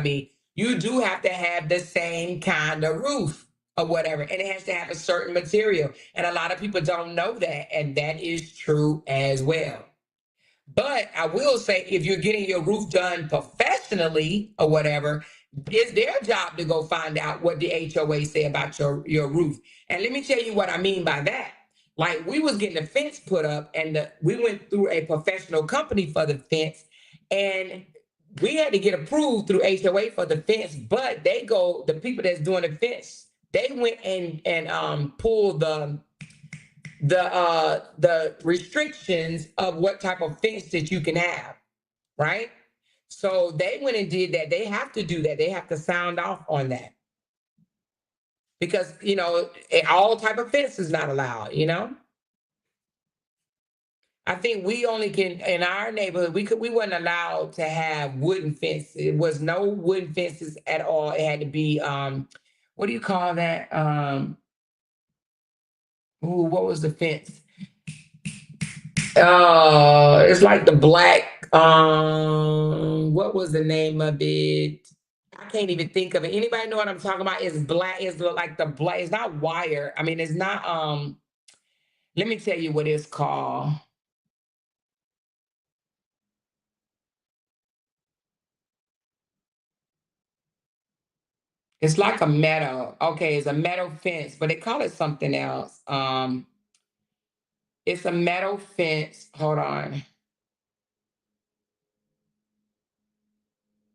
you do have to have the same kind of roof or whatever. And it has to have a certain material. And a lot of people don't know that. And that is true as well. But I will say, if you're getting your roof done professionally or whatever, it's their job to go find out what the HOA say about your roof. And let me tell you what I mean by that. Like, we was getting the fence put up, and we went through a professional company for the fence, and we had to get approved through HOA for the fence. But the people that's doing the fence, they went and pulled the restrictions of what type of fence that you can have, right? So they went and did that. They have to do that. They have to sound off on that. Because, all type of fence is not allowed. I think we only can, in our neighborhood, we weren't allowed to have wooden fence. It was no wooden fences at all. It had to be, what do you call that? What was the fence? It's like the black, what was the name of it? I can't even think of it. Anybody know what I'm talking about? It's black, it's like the black, it's not wire. I mean, it's not, let me tell you what it's called. It's like a metal. Okay, it's a metal fence, but they call it something else. It's a metal fence. Hold on.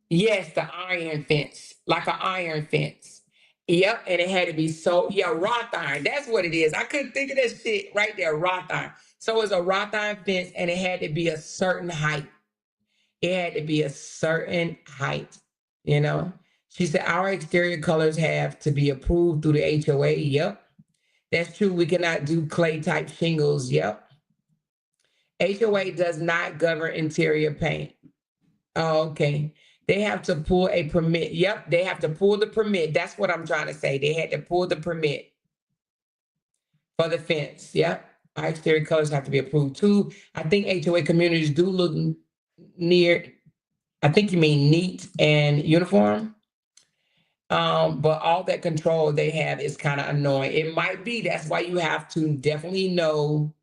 Yes, the iron fence, like an iron fence. Yep, and it had to be wrought iron. That's what it is. I couldn't think of that shit right there, wrought iron. So it's a wrought iron fence, and it had to be a certain height. It had to be a certain height, you know. She said our exterior colors have to be approved through the HOA. Yep. That's true. We cannot do clay type shingles. Yep. HOA does not govern interior paint. Oh, okay. They have to pull a permit. Yep. They have to pull the permit. That's what I'm trying to say. They had to pull the permit for the fence. Yep. Our exterior colors have to be approved too. I think HOA communities do look near, I think you mean neat and uniform. But all that control they have is kind of annoying. It might be, that's why you have to definitely know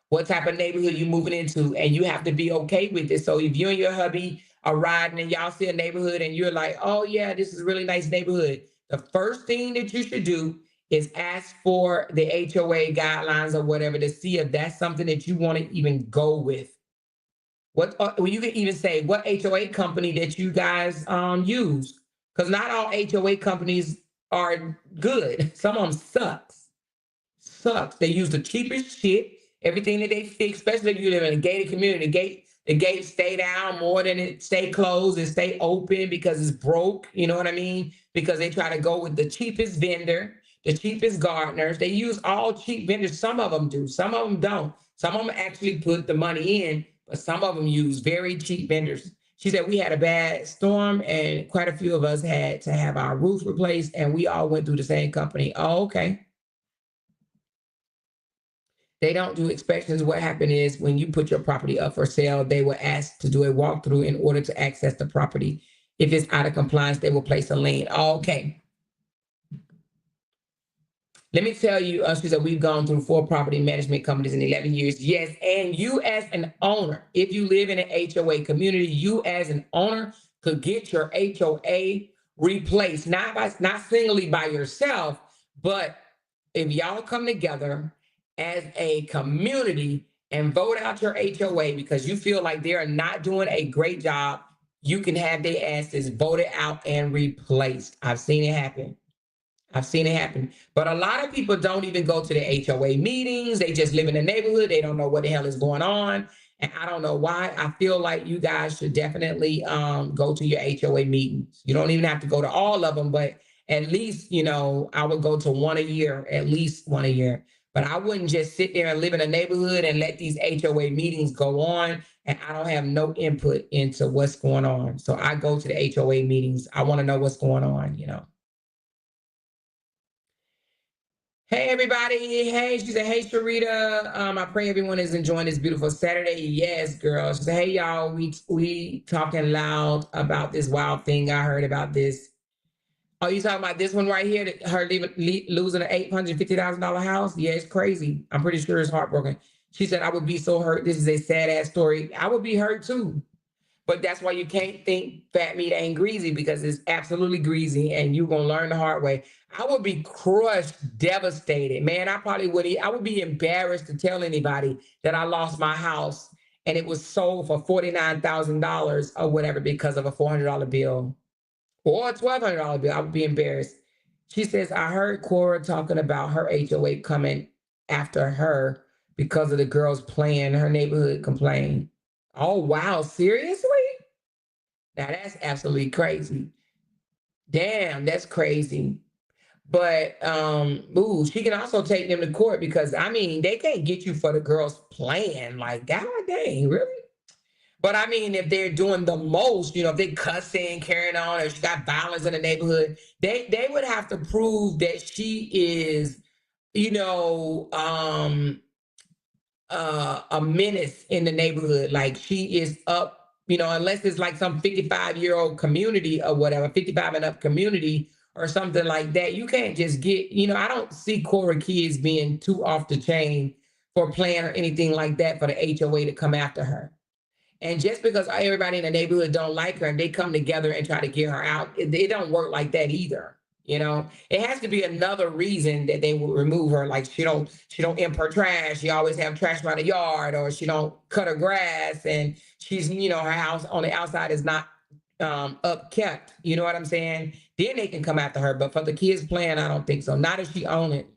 what type of neighborhood you're moving into, and you have to be okay with it. So if you and your hubby are riding and y'all see a neighborhood and you're like, oh yeah, this is a really nice neighborhood, the first thing that you should do is ask for the HOA guidelines or whatever to see if that's something that you want to even go with. Well, you can even say what HOA company that you guys use, because not all HOA companies are good. Some of them sucks. They use the cheapest shit. Everything that they fix, especially if you live in a gated community, the gate stay down more than it stay closed and stay open because it's broke. You know what I mean? Because they try to go with the cheapest vendor, the cheapest gardeners. They use all cheap vendors. Some of them do. Some of them don't. Some of them actually put the money in, but some of them use very cheap vendors. She said we had a bad storm and quite a few of us had to have our roof replaced, and we all went through the same company. Oh, okay. They don't do inspections. What happened is when you put your property up for sale, they will ask to do a walkthrough in order to access the property. If it's out of compliance, they will place a lien. Okay. Let me tell you, she said, we've gone through 4 property management companies in 11 years. Yes, and you as an owner, if you live in an HOA community, you as an owner could get your HOA replaced, not singly by yourself, but if y'all come together as a community and vote out your HOA because you feel like they're not doing a great job, you can have their asses voted out and replaced. I've seen it happen. But a lot of people don't even go to the HOA meetings. They just live in the neighborhood. They don't know what the hell is going on. And I don't know why. I feel like you guys should definitely go to your HOA meetings. You don't even have to go to all of them, but at least, I would go to one a year, at least one a year. But I wouldn't just sit there and live in a neighborhood and let these HOA meetings go on and I don't have no input into what's going on. So I go to the HOA meetings. I want to know what's going on. Hey everybody. Hey, she said, hey Sharita. I pray everyone is enjoying this beautiful Saturday. Yes, girl. She said, hey y'all, we talking loud about this wild thing. I heard about this. Oh, you talking about this one right here? That her losing an $850,000 house? Yeah, it's crazy. I'm pretty sure it's heartbroken. She said, I would be so hurt. This is a sad ass story. I would be hurt too. But that's why you can't think fat meat ain't greasy, because it's absolutely greasy and you're going to learn the hard way. I would be crushed, devastated. Man, I would be embarrassed to tell anybody that I lost my house and it was sold for $49,000 or whatever because of a $400 bill or a $1,200 bill. I would be embarrassed. She says, I heard Cora talking about her HOA coming after her because of the girls playing her neighborhood complaint. Oh, wow. Seriously? Now that's absolutely crazy. Damn, that's crazy. But ooh, she can also take them to court because I mean they can't get you for the girl's plan. Like, god dang, really? But I mean, if they're doing the most, if they cussing, carrying on, if she got violence in the neighborhood, they would have to prove that she is, you know, a menace in the neighborhood. Like she is up, unless it's like some 55-year-old community or whatever, 55 and up community or something like that. You can't just get, I don't see Cora kids being too off the chain for playing or anything like that for the HOA to come after her. And just because everybody in the neighborhood don't like her and they come together and try to get her out, it don't work like that either. It has to be another reason that they will remove her. Like she don't empty her trash. She always have trash around the yard, or she don't cut her grass, and she's, her house on the outside is not upkept. You know what I'm saying? Then they can come after her. But for the kids playing, I don't think so. Not if she own it.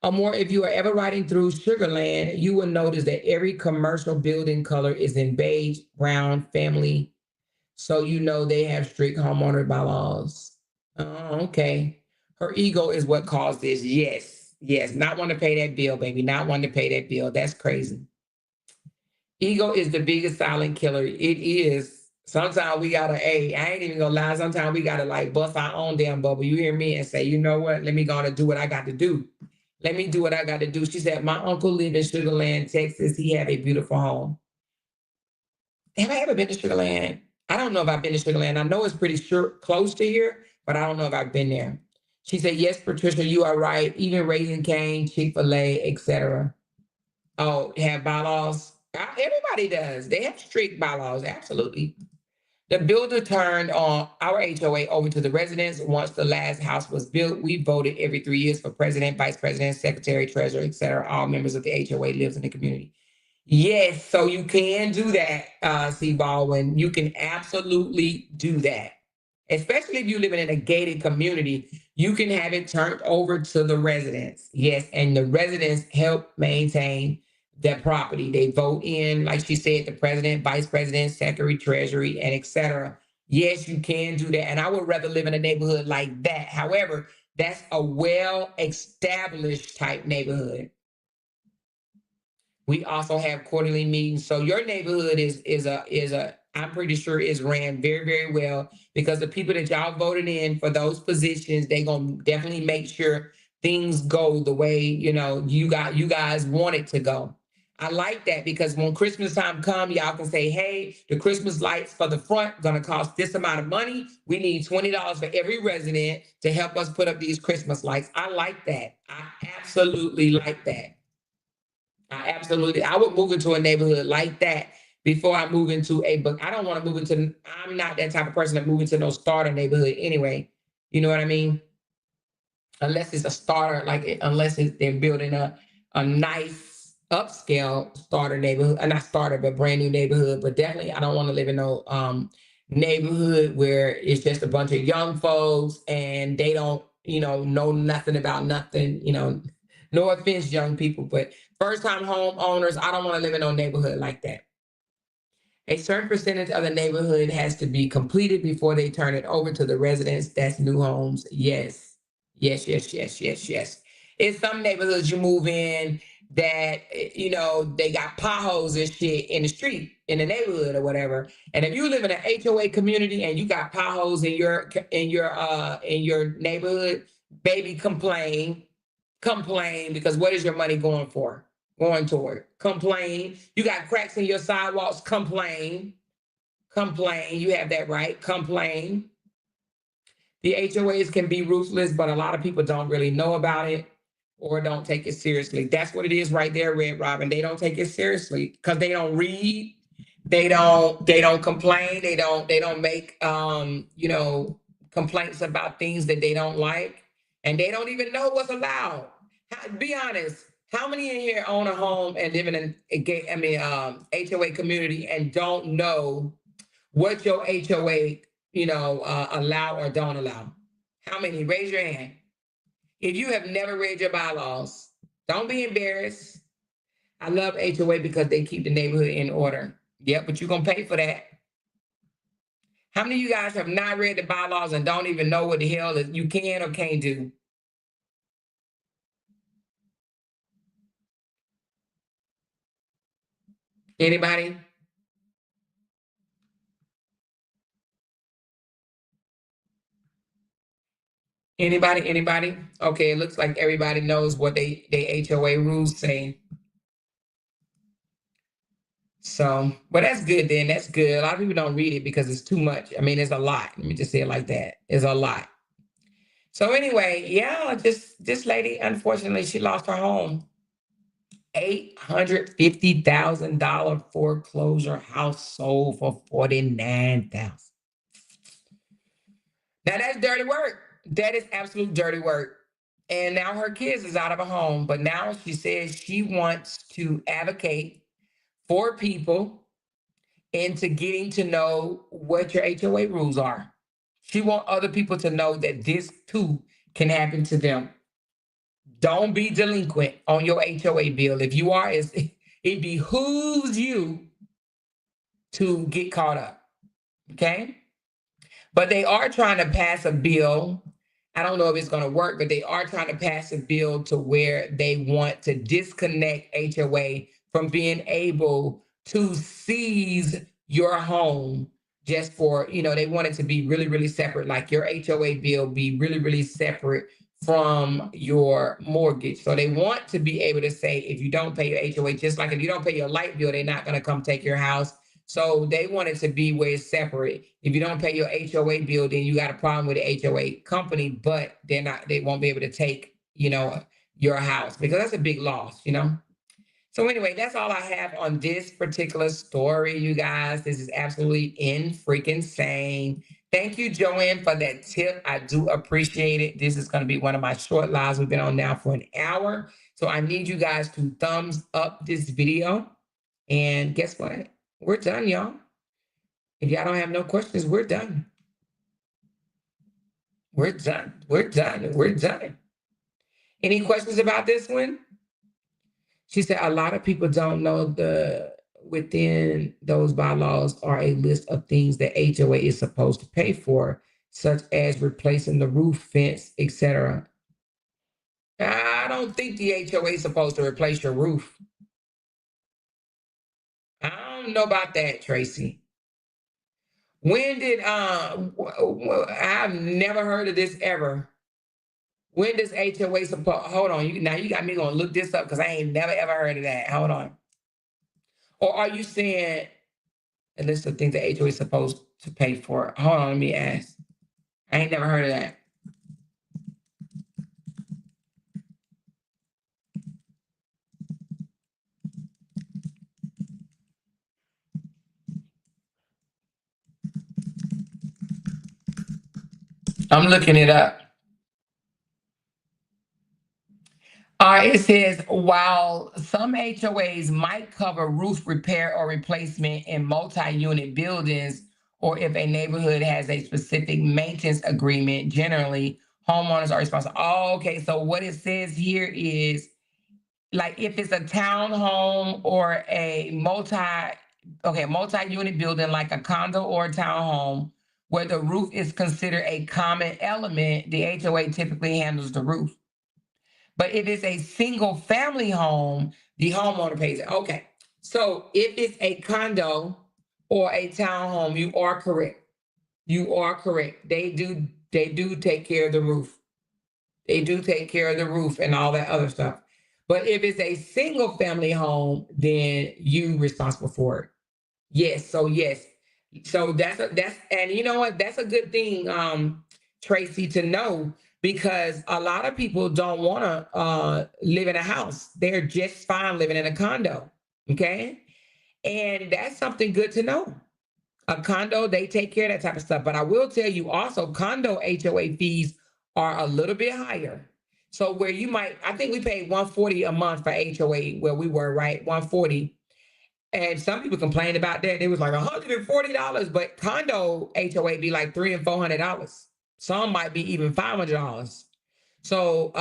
Or more, if you are ever riding through Sugarland, you will notice that every commercial building color is in beige, brown, family. So they have strict homeowner bylaws. Oh, okay. Her ego is what caused this. Yes. Yes. Not want to pay that bill, baby. Not want to pay that bill. That's crazy. Ego is the biggest silent killer. It is. Sometimes we gotta, hey, I ain't even gonna lie. Sometimes we gotta like bust our own damn bubble. You hear me? And say, you know what? Let me go and do what I got to do. Let me do what I got to do. She said, my uncle lived in Sugarland, Texas. He had a beautiful home. Have I ever been to Sugarland? I don't know if I've been to Sugarland. I know it's pretty close to here, but I don't know if I've been there. She said, yes, Patricia, you are right. Even Raising Cane, Chick-fil-A, etc. Oh, have bylaws? Everybody does. They have strict bylaws, absolutely. The builder turned our HOA over to the residents once the last house was built. We voted every 3 years for president, vice president, secretary, treasurer, etc. All members of the HOA lives in the community. Yes, so you can do that, C. Baldwin. You can absolutely do that. Especially if you're living in a gated community, you can have it turned over to the residents. Yes, and the residents help maintain their property. They vote in, like she said, the president, vice president, secretary, treasury, and etc. Yes, you can do that. And I would rather live in a neighborhood like that. However, that's a well-established type neighborhood. We also have quarterly meetings. So your neighborhood is a I'm pretty sure is ran very, very well because the people that y'all voted in for those positions, they gonna definitely make sure things go the way you guys want it to go. I like that because when Christmas time come, y'all can say, hey, the Christmas lights for the front gonna cost this amount of money. We need $20 for every resident to help us put up these Christmas lights. I like that. I absolutely like that. I would move into a neighborhood like that before I move into but I don't want to move into, I'm not that type of person to move into no starter neighborhood anyway. You know what I mean? Unless it's a starter, they're building a nice upscale starter neighborhood, not starter, but brand new neighborhood. But definitely I don't want to live in no neighborhood where it's just a bunch of young folks and they don't, know nothing about nothing, no offense, young people, but first-time homeowners, I don't want to live in no neighborhood like that. A certain percentage of the neighborhood has to be completed before they turn it over to the residents. That's new homes. Yes. Yes, yes, yes, yes, yes. In some neighborhoods you move in that, they got potholes and shit in the street, in the neighborhood or whatever. And if you live in an HOA community and you got potholes in your neighborhood, baby, complain because what is your money going toward? Complain. You got cracks in your sidewalks, complain. You have that right. Complain. The HOAs can be ruthless, but a lot of people don't really know about it or don't take it seriously. That's what it is right there, Red Robin. They don't take it seriously because they don't read. They don't complain. They don't make complaints about things that they don't like, and they don't even know what's allowed. Be honest. How many in here own a home and live in HOA community and don't know what your HOA allow or don't allow? How many? Raise your hand. If you have never read your bylaws, don't be embarrassed. I love HOA because they keep the neighborhood in order. Yep, but you're gonna pay for that. How many of you guys have not read the bylaws and don't even know what the hell is you can or can't do? Anybody? Anybody? Anybody? Okay, it looks like everybody knows what they HOA rules say. So, but that's good then. That's good. A lot of people don't read it because it's too much. I mean, it's a lot. Let me just say it like that. It's a lot. So anyway, yeah, this lady, unfortunately, she lost her home. $850,000 foreclosure house sold for $49,000. Now that's dirty work. That is absolute dirty work. And now her kids is out of a home, but now she says she wants to advocate for people into getting to know what your HOA rules are. She wants other people to know that this too can happen to them. Don't be delinquent on your HOA bill. If you are, it behooves you to get caught up. Okay? But they are trying to pass a bill. I don't know if it's going to work, but they are trying to pass a bill to where they want to disconnect HOA from being able to seize your home just for, they want it to be really, really separate, like your HOA bill be really, really separate from your mortgage. So they want to be able to say, if you don't pay your HOA, just like if you don't pay your light bill, they're not going to come take your house. So they want it to be where it's separate. If you don't pay your HOA bill, then you got a problem with the HOA company, but they won't be able to take, your house, because that's a big loss, So anyway, that's all I have on this particular story, you guys. This is absolutely freaking insane. Thank you, Joanne, for that tip. I do appreciate it. This is going to be one of my short lives. We've been on now for an hour. So I need you guys to thumbs up this video. And guess what? We're done, y'all. If y'all don't have no questions, we're done. We're done. We're done. We're done. Any questions about this one? She said a lot of people don't know within those bylaws are a list of things that HOA is supposed to pay for, such as replacing the roof, fence, etc. I don't think the HOA is supposed to replace your roof. I don't know about that, Tracy. When did I've never heard of this ever. When does HOA support? Hold on, you got me gonna look this up because I ain't never ever heard of that. Hold on. Or are you saying a list of things that HOA is supposed to pay for? Hold on, let me ask. I ain't never heard of that. I'm looking it up. It says, while some HOAs might cover roof repair or replacement in multi-unit buildings, or if a neighborhood has a specific maintenance agreement, generally homeowners are responsible. Oh, okay. So what it says here is, like, if it's a townhome or a multi-unit building like a condo or a townhome, where the roof is considered a common element, the HOA typically handles the roof. But if it's a single family home, the homeowner pays it. Okay. So if it's a condo or a townhome, you are correct. You are correct. They do take care of the roof. They do take care of the roof and all that other stuff. But if it's a single family home, then you responsible for it. Yes. So yes. So that's and you know what? That's a good thing, Tracy, to know, because a lot of people don't want to live in a house. They're just fine living in a condo. Okay. And that's something good to know. A condo, they take care of that type of stuff. But I will tell you also, condo HOA fees are a little bit higher. So where you might, I think we paid $140 a month for HOA where we were, right? $140. And some people complained about that. It was like $140, but condo HOA be like $300 and $400. Some might be even $500. So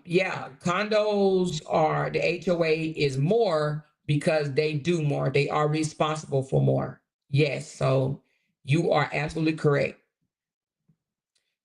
yeah, condos are, the HOA is more because they do more. They are responsible for more. Yes. So You are absolutely correct.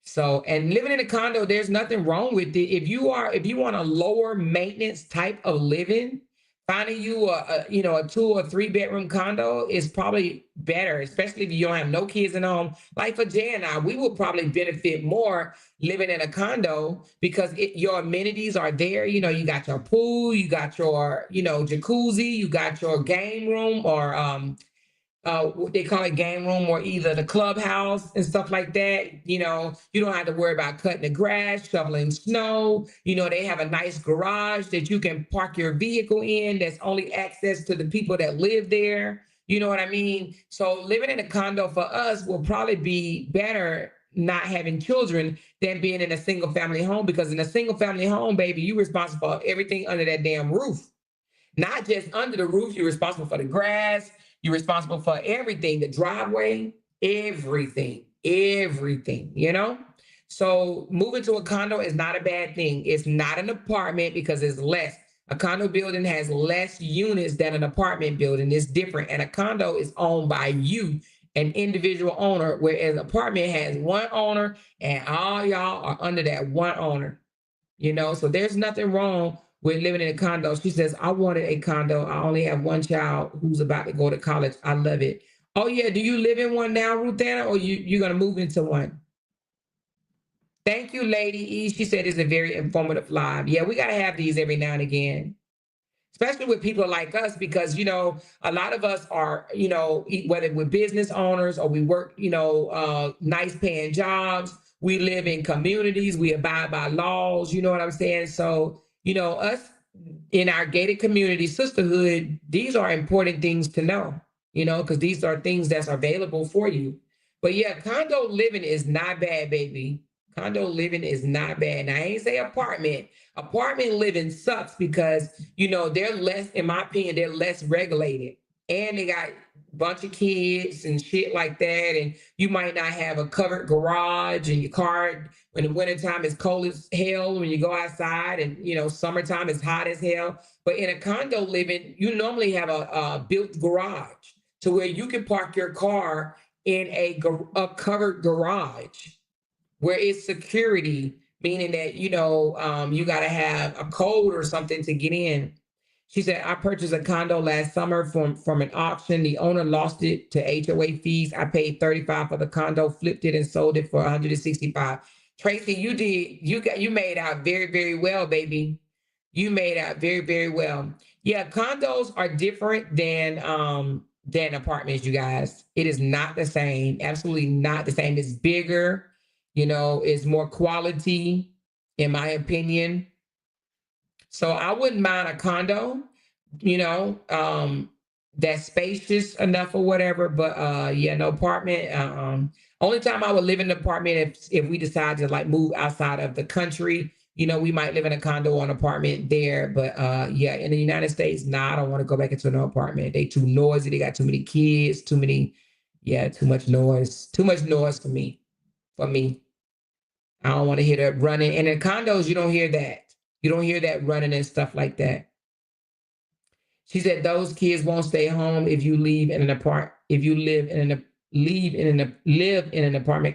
So, and living in a condo, there's nothing wrong with it. If you want a lower maintenance type of living, finding you a 2 or 3 bedroom condo is probably better, especially if you don't have no kids in the home. Like for Jay and I, we will probably benefit more living in a condo because your amenities are there. You got your pool, you got your, jacuzzi, you got your game room, or what they call it, game room, or either the clubhouse and stuff like that. You don't have to worry about cutting the grass, shoveling snow. They have a nice garage that you can park your vehicle in. That's only access to the people that live there. You know what I mean? So living in a condo for us will probably be better not having children than being in a single family home, because in a single family home, baby, you're responsible for everything under that damn roof. Not just under the roof, you're responsible for the grass, you're responsible for everything, the driveway, everything. So moving to a condo is not a bad thing. It's not an apartment because it's less. A condo building has less units than an apartment building. It's different. And a condo is owned by you, an individual owner, whereas an apartment has one owner and all y'all are under that one owner. So there's nothing wrong with living in a condo. She says, I wanted a condo. I only have one child who's about to go to college. I love it. Oh yeah. Do you live in one now, Ruthana, or you're going to move into one? Thank you, Lady E. She said it's a very informative live. Yeah, we got to have these every now and again, especially with people like us, because, a lot of us are, whether we're business owners or we work, nice paying jobs, we live in communities, we abide by laws, you know what I'm saying? So, us in our gated community sisterhood, these are important things to know, because these are things that's available for you. But yeah, condo living is not bad, baby. Condo living is not bad. Now, I ain't say apartment. Apartment living sucks because, they're less, in my opinion, they're less regulated. And they got a bunch of kids and shit like that. And you might not have a covered garage, and your car, when the wintertime is cold as hell when you go outside, and, summertime is hot as hell. But in a condo living, you normally have a built garage to where you can park your car in a covered garage, where it's security, meaning that, you got to have a code or something to get in. She said, I purchased a condo last summer from an auction. The owner lost it to HOA fees. I paid $35 for the condo, flipped it and sold it for $165. Tracy, you made out very, very well, baby. You made out very, very well. Yeah, condos are different than apartments, you guys. It is not the same. Absolutely not the same. It's bigger. It's more quality, in my opinion. So I wouldn't mind a condo, that's spacious enough or whatever. But yeah, no apartment. Only time I would live in an apartment if we decide to like move outside of the country. We might live in a condo or an apartment there. But yeah, in the United States, I don't want to go back into an apartment. They too noisy. They got too many kids, too much noise. Too much noise for me. I don't want to hear that running. And in condos, you don't hear that. You don't hear that running and stuff like that. She said those kids won't stay home if you live in an apartment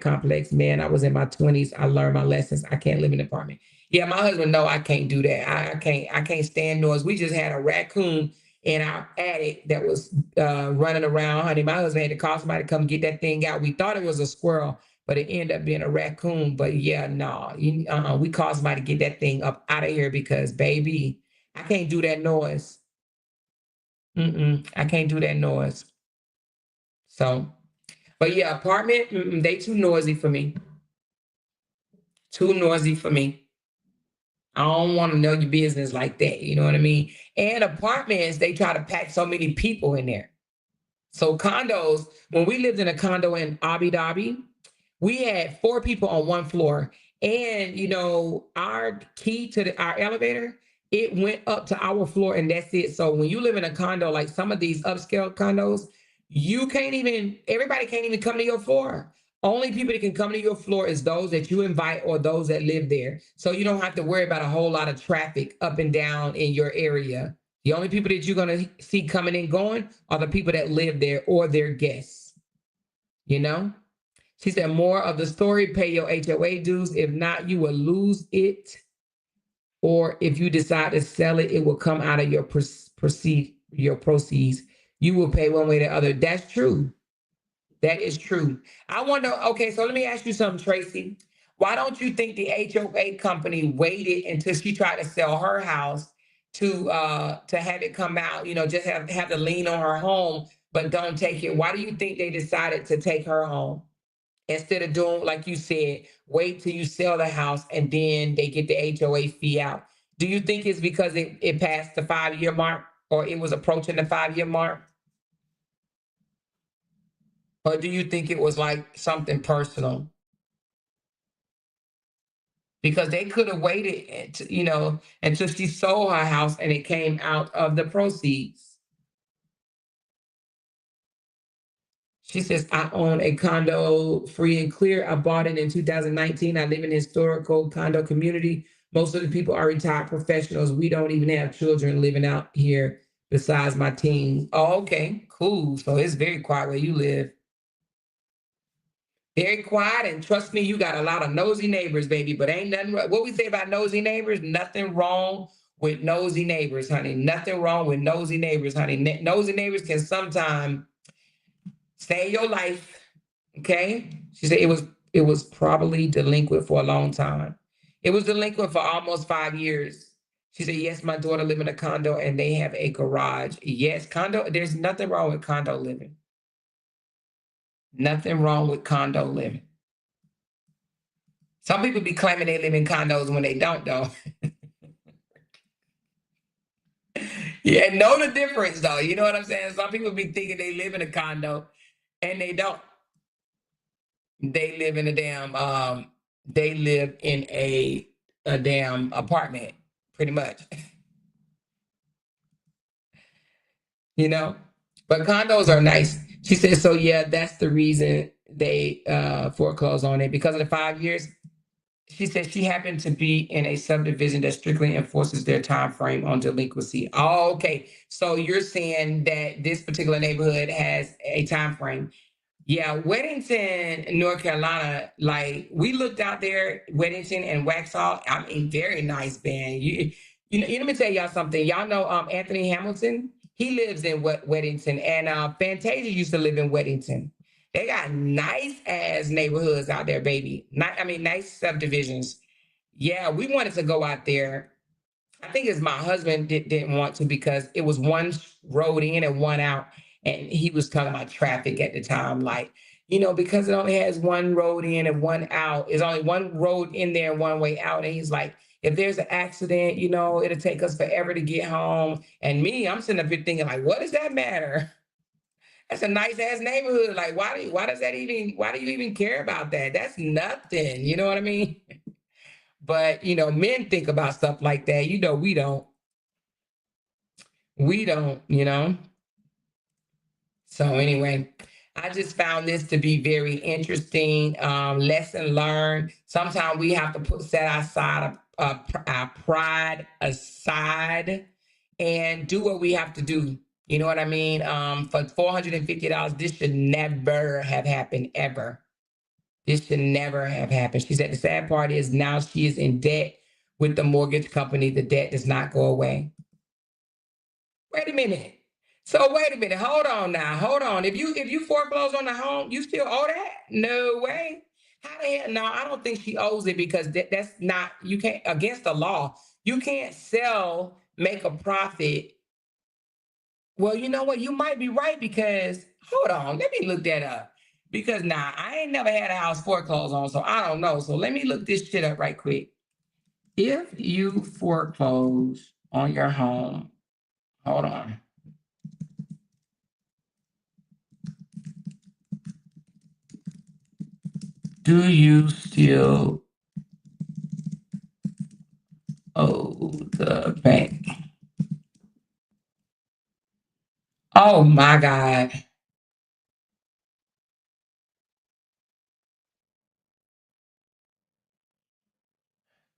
complex. Man, I was in my 20s. I learned my lessons. I can't live in an apartment. Yeah, my husband, no, I can't do that. I can't stand noise. We just had a raccoon in our attic that was running around, honey. My husband had to call somebody to come get that thing out. We thought it was a squirrel, but it ended up being a raccoon. But yeah, no, we called somebody to get that thing up out of here because, baby, I can't do that noise. I can't do that noise. So, but yeah, apartment, they too noisy for me. Too noisy for me. I don't want to know your business like that. You know what I mean? And apartments, they try to pack so many people in there. So condos, when we lived in a condo in Abu Dhabi, we had 4 people on one floor. And, our key to our elevator, it went up to our floor and that's it. So when you live in a condo, like some of these upscale condos, everybody can't even come to your floor. Only people that can come to your floor is those that you invite or those that live there. So you don't have to worry about a whole lot of traffic up and down in your area. The only people that you're going to see coming and going are the people that live there or their guests. you know? She said, more of the story, pay your HOA dues. If not, you will lose it. Or if you decide to sell it, it will come out of your proceeds. You will pay one way or the other. That's true. That is true. I wonder, okay, so let me ask you something, Tracy. Why don't you think the HOA company waited until she tried to sell her house to have it come out, just have the lien on her home, but don't take it? Why do you think they decided to take her home instead of doing, like you said, wait till you sell the house and then they get the HOA fee out? Do you think it's because it passed the 5-year mark, or it was approaching the 5-year mark? Or do you think it was like something personal? Because they could have waited, until she sold her house and it came out of the proceeds. She says, I own a condo free and clear. I bought it in 2019. I live in a historical condo community. Most of the people are retired professionals. We don't even have children living out here besides my teens. Oh, okay, cool. So it's very quiet where you live. Very quiet, and trust me, you got a lot of nosy neighbors, baby. But ain't nothing. What we say about nosy neighbors? Nothing wrong with nosy neighbors, honey. Nothing wrong with nosy neighbors, honey. Nosy neighbors can sometimes save your life. Okay? She said it was probably delinquent for a long time. It was delinquent for almost 5 years. She said, yes, my daughter live in a condo and they have a garage. Yes, condo. There's nothing wrong with condo living. Nothing wrong with condo living. Some people be claiming they live in condos when they don't, though. Yeah, know the difference, though. You know what I'm saying? Some people be thinking they live in a condo, and they don't. They live in they live in a damn apartment, pretty much. You know, but condos are nice. She said, so yeah, that's the reason they foreclose on it, because of the 5 years. She said she happened to be in a subdivision that strictly enforces their time frame on delinquency. Oh, okay. So you're saying that this particular neighborhood has a time frame. Yeah, Weddington, North Carolina, like we looked out there, Weddington and Waxhaw. I mean, very nice band. Let me tell y'all something. Y'all know Anthony Hamilton? He lives in Weddington, and Fantasia used to live in Weddington. They got nice ass neighborhoods out there, baby. Nice subdivisions. Yeah, we wanted to go out there. I think it's my husband didn't want to, because it was one road in and one out. And he was talking about traffic at the time. Like, because it only has one road in and one out, it's only one road in there and one way out. And he's like, if there's an accident, it'll take us forever to get home. And me, I'm sitting up here thinking, like, what does that matter? That's a nice ass neighborhood. Like, why do you even care about that? That's nothing. You know what I mean? But, men think about stuff like that. We don't. We don't. So anyway, I just found this to be very interesting. Lesson learned. Sometimes we have to set our pride aside and do what we have to do. You know what I mean? For $450, this should never have happened, ever. This should never have happened. She said the sad part is now she is in debt with the mortgage company. The debt does not go away. Wait a minute. So wait a minute. Hold on now. Hold on. If you foreclose on the home, you still owe that? No way. How the hell? No, I don't think she owes it, because that's not, you can't, against the law. You can't sell, make a profit. Well, you know what? You might be right, because hold on, let me look that up. Because now I ain't never had a house foreclosed on, so I don't know. So let me look this shit up right quick. If you foreclose on your home, hold on. Do you still owe the bank? Oh my God.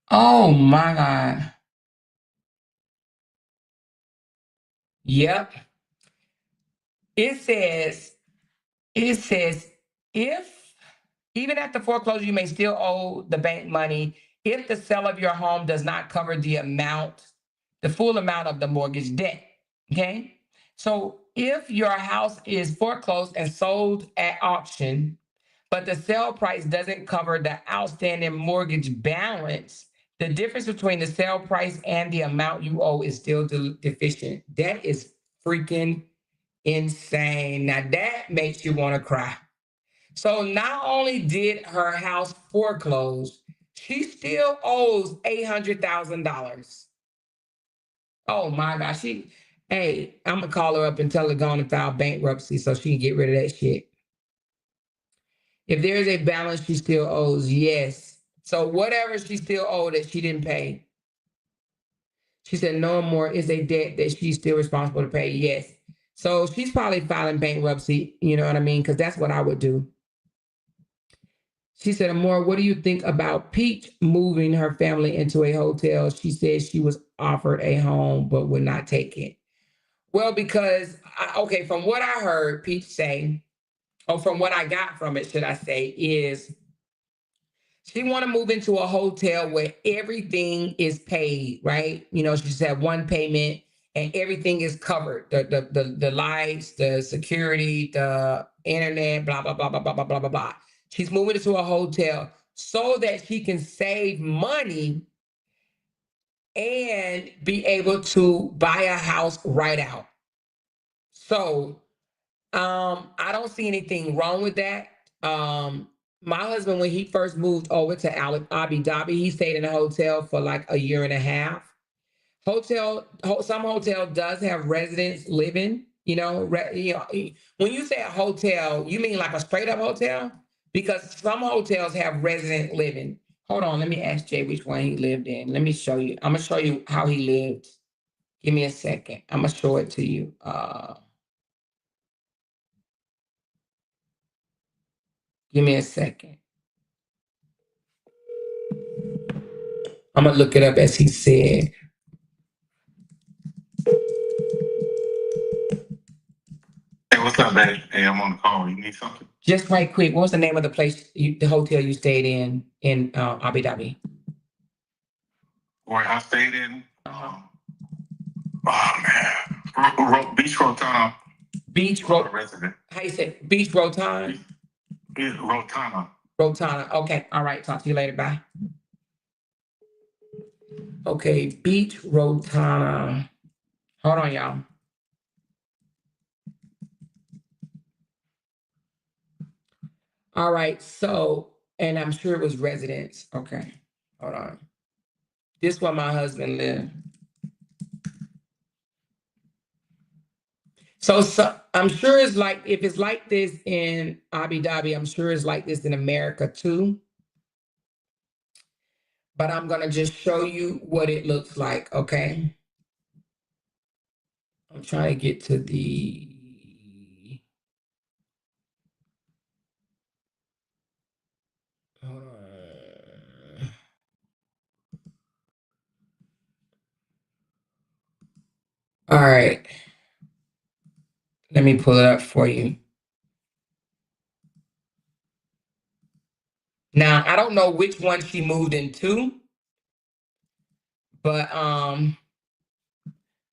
Oh my God. Yep. It says If even after foreclosure, you may still owe the bank money if the sale of your home does not cover the full amount of the mortgage debt. Okay. So if your house is foreclosed and sold at auction, but the sale price doesn't cover the outstanding mortgage balance, the difference between the sale price and the amount you owe is still deficient. That is freaking insane. Now that makes you want to cry. So not only did her house foreclose, she still owes $800,000. Oh my gosh. Hey, I'm gonna call her up and tell her to go on and file bankruptcy so she can get rid of that shit. If there is a balance she still owes, yes. So whatever she still owed that she didn't pay. She said no more is a debt that she's still responsible to pay. Yes. So she's probably filing bankruptcy, you know what I mean? Because that's what I would do. She said, Amor, what do you think about Peach moving her family into a hotel? She said she was offered a home but would not take it. Well, because, from what I heard Peach say, or from what I got from it, should I say, is she want to move into a hotel where everything is paid, right? You know, she said one payment and everything is covered. The lights, the security, the internet, blah, blah, blah, blah, blah, blah, blah, blah, blah. She's moving into a hotel so that she can save money and be able to buy a house right out. So I don't see anything wrong with that. My husband, when he first moved over to Abu Dhabi, he stayed in a hotel for like a year and a half. Some hotel does have residents living. When you say a hotel, you mean like a straight up hotel? Because some hotels have resident living. Hold on, let me ask Jay which one he lived in. Let me show you. I'm gonna show you how he lived. Give me a second. I'm gonna show it to you. Give me a second. I'm gonna look it up as he said. Hey, what's up, babe? Hey, I'm on the call. You need something? Just right quick, what was the name of the place, the hotel you stayed in Abu Dhabi? Where I stayed in? Oh, man. Beach Rotana. Beach Resident. How you say? Beach Rotana? Rotana. Rotana. Okay. All right. Talk to you later. Bye. Okay. Beach Rotana. Hold on, y'all. All right. So, and I'm sure it was residents. Okay. Hold on. This is where my husband lived. So I'm sure it's like, if it's like this in Abu Dhabi, I'm sure it's like this in America too. But I'm going to just show you what it looks like, okay? I'm trying to get to the... Hold on. All right. Let me pull it up for you. Now, I don't know which one she moved into, but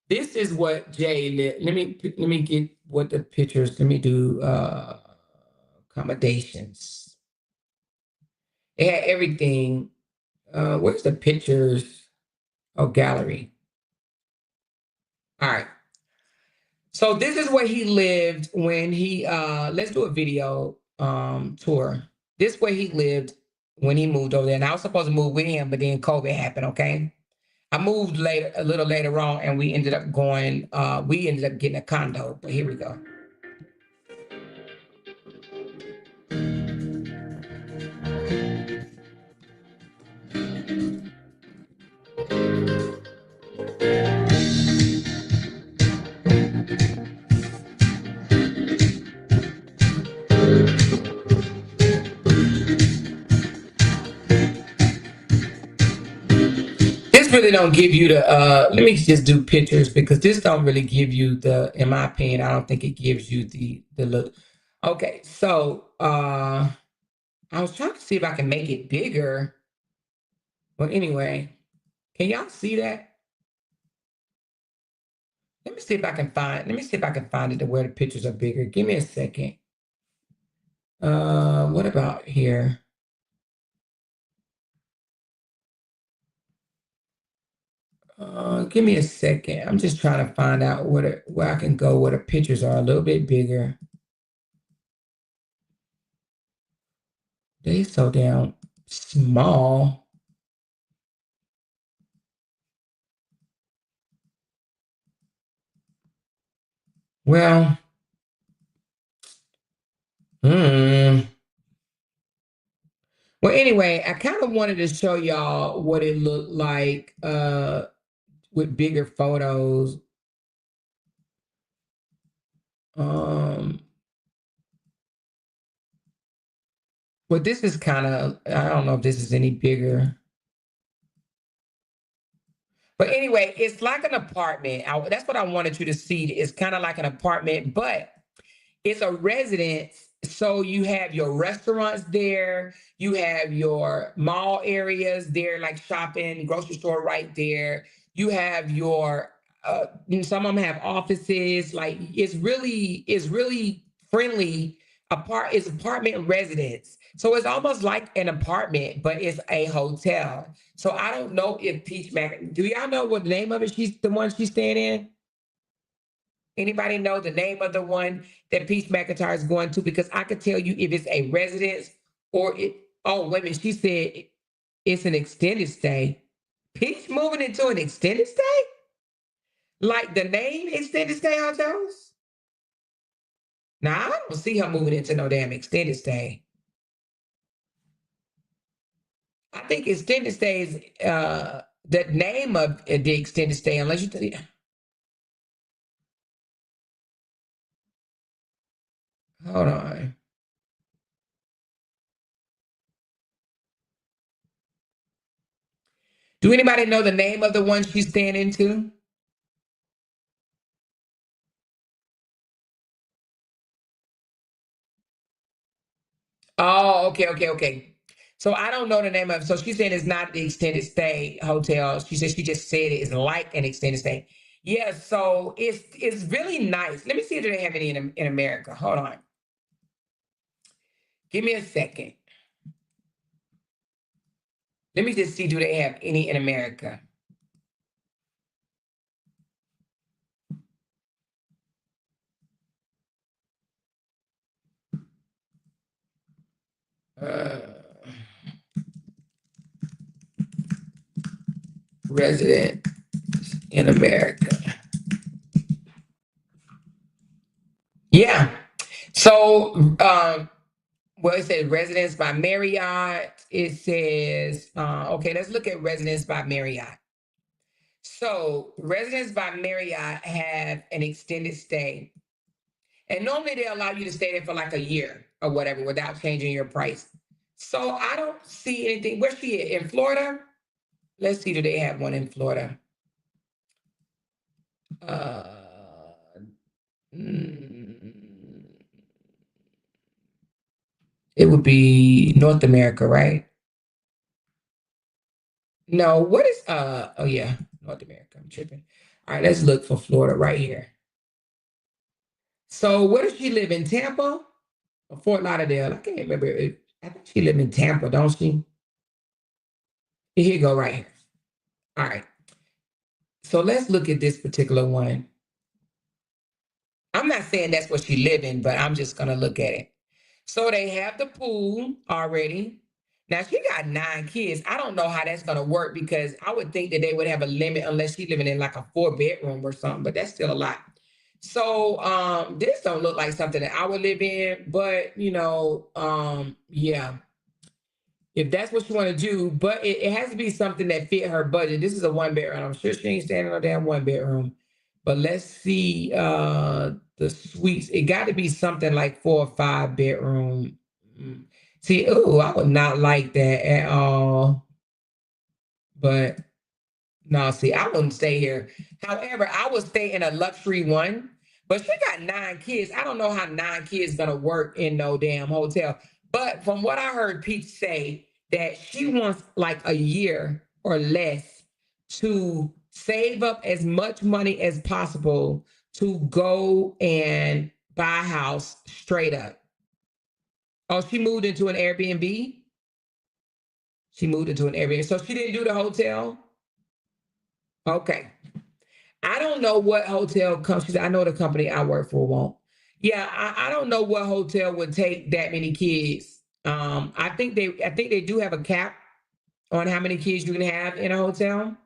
this is what Jay lit. Let me get what the pictures. Let me do accommodations. They had everything. Where's the pictures? Oh, gallery. All right. So this is where he lived when he let's do a video tour. This is where he lived when he moved over there. And I was supposed to move with him, but then COVID happened, okay? I moved a little later on, and we ended up getting a condo, but here we go. This really don't give you the, let me just do pictures because this don't really give you the, in my opinion, I don't think it gives you the look. Okay, so I was trying to see if I can make it bigger. But anyway, can y'all see that? Let me see if I can find it to where the pictures are bigger. Give me a second. What about here? Give me a second. I'm just trying to find out where I can go where the pictures are a little bit bigger. They so damn small. Well, hmm. Well, anyway, I kind of wanted to show y'all what it looked like with bigger photos. But this is kind of, I don't know if this is any bigger. But anyway, it's like an apartment. That's what I wanted you to see. It's kind of like an apartment, but it's a residence. So you have your restaurants there, you have your mall areas there, like shopping, grocery store right there. You have your some of them have offices. Like it's really friendly. It's apartment residence. So it's almost like an apartment, but it's a hotel. So I don't know if Peach Mac. Do y'all know what the name of it? She's the one she's staying in. Anybody know the name of the one that Peach McIntyre is going to? Because I could tell you if it's a residence or it. Oh, wait a minute. She said it's an extended stay. Peach moving into an extended stay? Like the name extended stay hotels? Now, I don't see her moving into no damn extended stay. I think extended stay is the name of the extended stay, unless you. Hold on. Do anybody know the name of the one she's staying into? Oh, okay. So I don't know the name of it. So she's saying it's not the extended stay hotel. She said she just said it is like an extended stay. Yeah, so it's really nice. Let me see if they have any in America. Hold on. Give me a second. Let me just see, do they have any in America? Uh, resident in America. Yeah. So well, it says residence by Marriott. It says, okay, let's look at residence by Marriott. So residents by Marriott have an extended stay. And normally they allow you to stay there for like a year or whatever without changing your price. So I don't see anything. Where's she at? In Florida? Let's see, do they have one in Florida? Uh, mm, it would be North America, right? No, what is oh yeah, North America. I'm tripping. All right, let's look for Florida right here. So where does she live, in Tampa or Fort Lauderdale? I can't remember. I think she live in Tampa, don't she? Here you go, right here. All right. So let's look at this particular one. I'm not saying that's what she live in, but I'm just gonna look at it. So they have the pool already. Now she got 9 kids. I don't know how that's gonna work because I would think that they would have a limit unless she's living in like a 4 bedroom or something, but that's still a lot. So this don't look like something that I would live in, but yeah, if that's what you want to do, but it has to be something that fit her budget. This is a 1 bedroom. I'm sure she ain't staying in a damn 1 bedroom. But let's see the suites. It got to be something like 4 or 5 bedroom. See, oh, I would not like that at all. But no, see, I wouldn't stay here. However, I would stay in a luxury one, But she got 9 kids. I don't know how 9 kids gonna work in no damn hotel. But from what I heard Pete say, that she wants like a year or less to save up as much money as possible to go and buy a house straight up. Oh, she moved into an Airbnb? She moved into an Airbnb. So she didn't do the hotel? Okay. I don't know what hotel comes. I know the company I work for won't. Yeah, I don't know what hotel would take that many kids. I think they do have a cap on how many kids you can have in a hotel.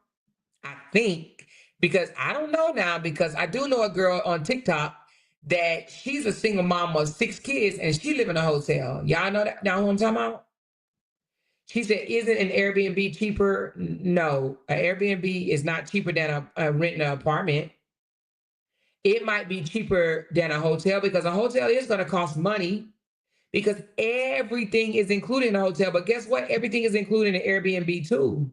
I think, because I don't know now, because I do know a girl on TikTok that she's a single mom of 6 kids and she live in a hotel. Y'all know that? Know who I'm talking about? She said, "Isn't an Airbnb cheaper?" No, an Airbnb is not cheaper than a renting an apartment. It might be cheaper than a hotel because a hotel is going to cost money because everything is included in a hotel. But guess what? Everything is included in an Airbnb too.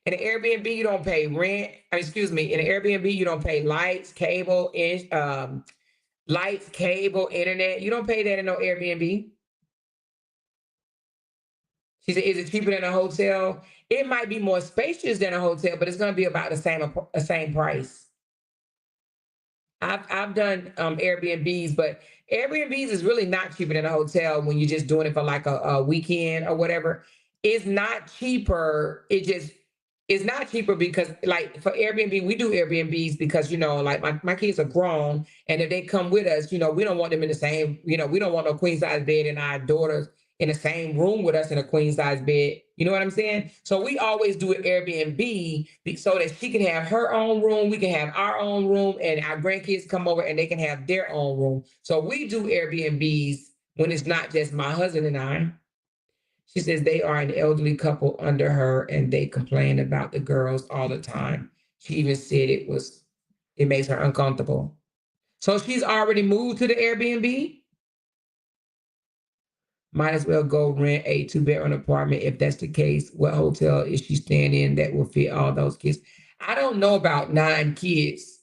In an Airbnb, you don't pay rent. Excuse me. In an Airbnb, you don't pay lights, cable, internet. You don't pay that in no Airbnb. She said, "Is it cheaper than a hotel?" It might be more spacious than a hotel, but it's going to be about the same price. I've done Airbnbs, but Airbnbs is really not cheaper than a hotel when you're just doing it for like a weekend or whatever. It's not cheaper. It's not cheaper because, like, for Airbnb, we do Airbnbs because, like my kids are grown, and if they come with us, we don't want them in the same, we don't want no queen size bed and our daughters in the same room with us in a queen size bed. You know what I'm saying? So we always do an Airbnb so that she can have her own room, we can have our own room, and our grandkids come over and they can have their own room. So we do Airbnbs when it's not just my husband and I. She says they are an elderly couple under her and they complain about the girls all the time. She even said it makes her uncomfortable. So she's already moved to the Airbnb? Might as well go rent a 2-bedroom apartment if that's the case. What hotel is she staying in that will fit all those kids? I don't know about 9 kids,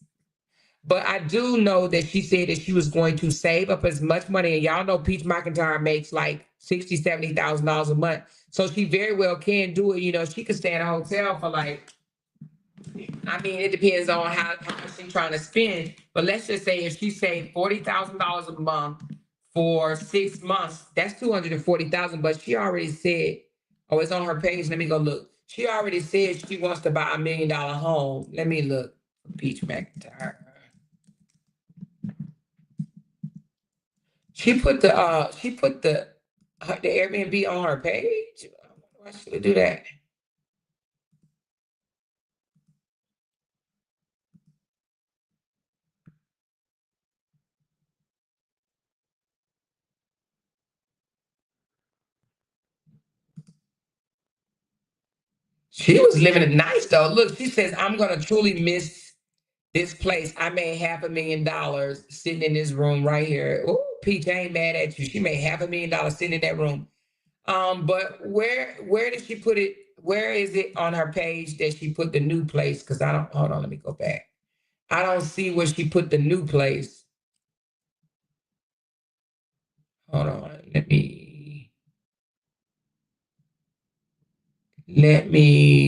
but I do know that she said that she was going to save up as much money. And y'all know Peach McIntyre makes like $60,000, $70,000 a month. So she very well can do it. She could stay in a hotel for like, it depends on how much she's trying to spend. But let's just say if she saved $40,000 a month for 6 months, that's $240,000. But she already said, oh, it's on her page. Let me go look. She already said she wants to buy $1 million home. Let me look. Peach McIntyre. She put the Airbnb on her page. Why should I do that? She was living it nice though. Look, she says, "I'm gonna truly miss this place. I made $500,000 sitting in this room right here." Oh, Peach, I ain't mad at you. She made $500,000 sitting in that room. But where did she put it? Where is it on her page that she put the new place? Because I don't, hold on, let me go back. I don't see where she put the new place. Hold on, let me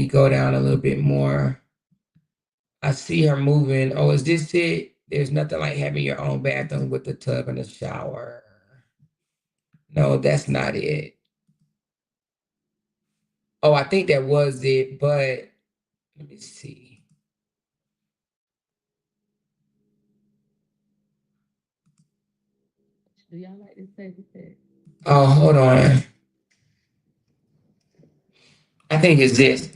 go down a little bit more. I see her moving. Oh, is this it? There's nothing like having your own bathroom with the tub and a shower. No, that's not it. Oh, I think that was it, but let me see. Do y'all like this type of thing? Oh, hold on. I think it's this.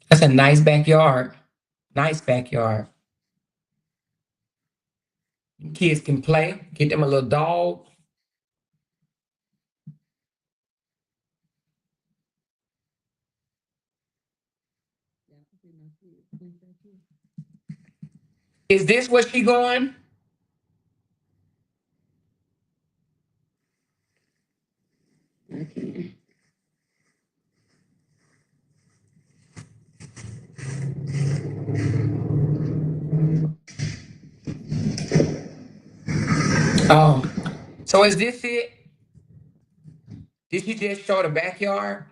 That's a nice backyard. Nice backyard. Kids can play. Get them a little dog. Is this where she going? Oh, so is this it? Did she just show the backyard?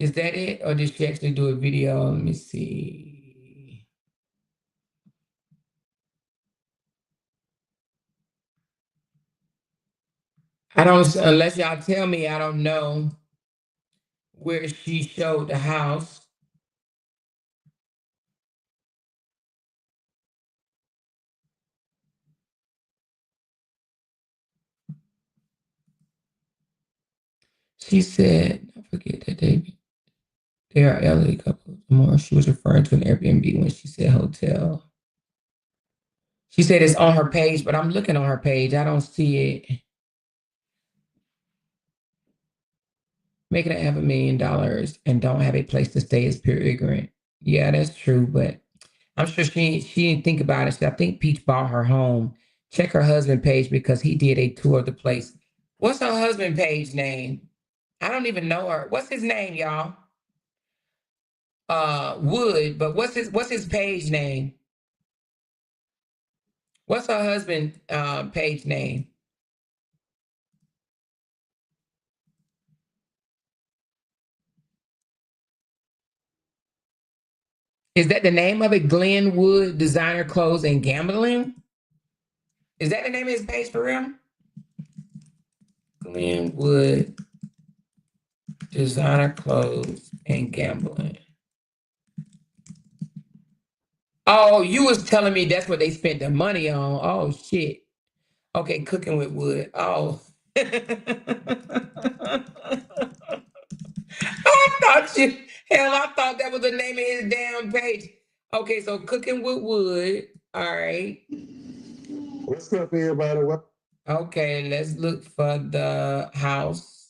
Is that it? Or did she actually do a video? Let me see. I don't, unless y'all tell me, I don't know where she showed the house. She said, I forget that they are elderly couples. More, she was referring to an Airbnb when she said hotel. She said it's on her page, but I'm looking on her page. I don't see it. Making it $500,000 and don't have a place to stay is pure ignorant. Yeah, that's true, but I'm sure she didn't think about it. So I think Peach bought her home. Check her husband page because he did a tour of the place. What's her husband page name? I don't even know her. What's his name, y'all? Wood, but what's his page name? What's her husband page name? Is that the name of it? Glenn Wood Designer Clothes and Gambling? Is that the name of his page for real? Glenn Wood Designer Clothes and Gambling. Oh, you was telling me that's what they spent the money on. Oh shit. Okay, cooking with wood. Oh. I thought that was the name of his damn page. Okay, so cooking with wood. All right. What's up, everybody? What? Okay, let's look for the house.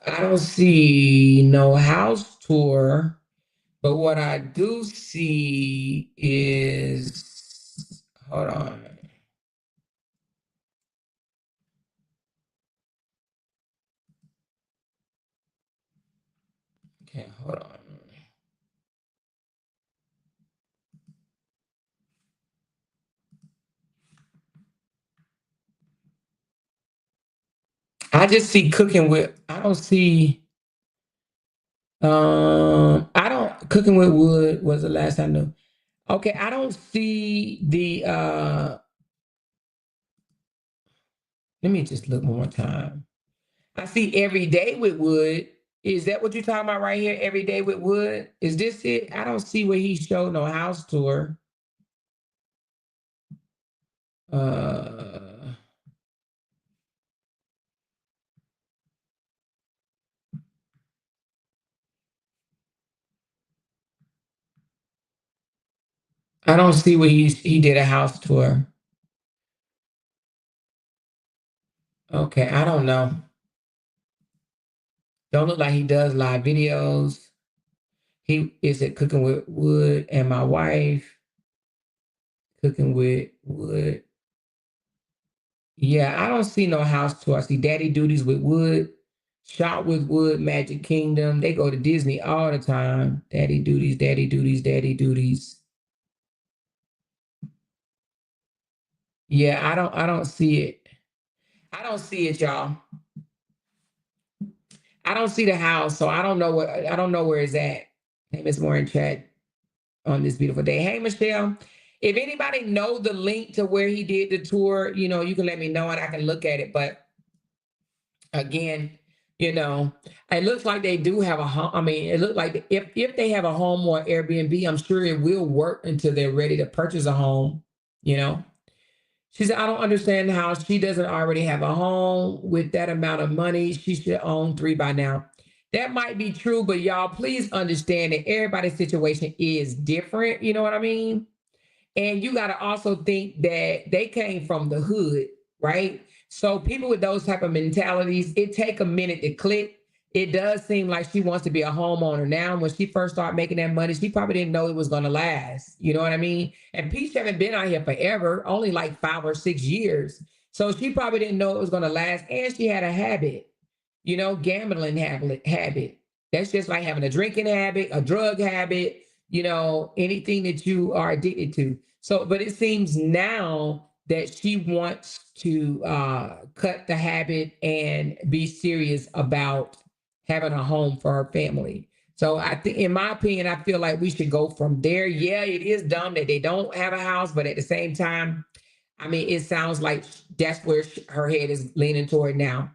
I don't see no house tour, but what I do see is, hold on. Okay, hold on. I just see cooking with, I don't see, I don't, cooking with wood was the last I knew. Okay, I don't see the, let me just look one more time. I see every day with wood. Is that what you're talking about right here? Every day with wood? Is this it? I don't see where he showed no house tour. I don't see where he did a house tour. Okay, I don't know. Don't look like he does live videos. He is it cooking with wood and my wife. Cooking with wood. Yeah, I don't see no house tour. I see daddy duties with wood, shop with wood, Magic Kingdom. They go to Disney all the time. Daddy duties, daddy duties, daddy duties. Yeah, I don't see it. I don't see it, y'all. I don't see the house, so I don't know where it's at. Hey, Miss Moore in chat on this beautiful day. Hey, Michelle. If anybody know the link to where he did the tour, you can let me know and I can look at it. But again, it looks like they do have a home. I mean, it looks like if they have a home or Airbnb, I'm sure it will work until they're ready to purchase a home. She said, I don't understand how she doesn't already have a home with that amount of money. She should own 3 by now. That might be true, but y'all please understand that everybody's situation is different. You know what I mean? And you got to also think that they came from the hood, right? So people with those type of mentalities, it take a minute to click. It does seem like she wants to be a homeowner now. When she first started making that money, she probably didn't know it was going to last. You know what I mean? And Peach haven't been out here forever, only like 5 or 6 years. So she probably didn't know it was going to last. And she had a habit, gambling habit. That's just like having a drinking habit, a drug habit, anything that you are addicted to. So, but it seems now that she wants to cut the habit and be serious about having a home for her family. So I think, in my opinion, I feel like we should go from there. Yeah, it is dumb that they don't have a house, but at the same time, I mean, it sounds like that's where her head is leaning toward now.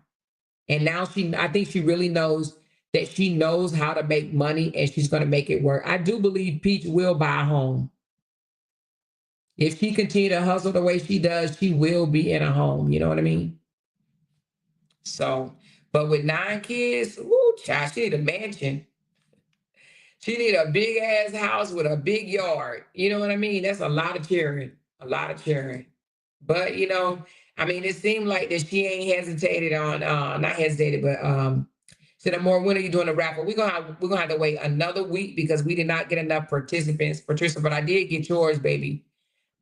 And now I think she really knows that she knows how to make money and she's going to make it work. I do believe Peach will buy a home. If she continue to hustle the way she does, she will be in a home. You know what I mean? So, but with 9 kids, woo, child, she need a mansion. She need a big ass house with a big yard. You know what I mean? That's a lot of cheering, But, I mean, it seemed like that she ain't hesitated on, not hesitated, but said, "More, when are you doing the raffle?" We're gonna have to wait another week because we did not get enough participants. Patricia, but I did get yours, baby.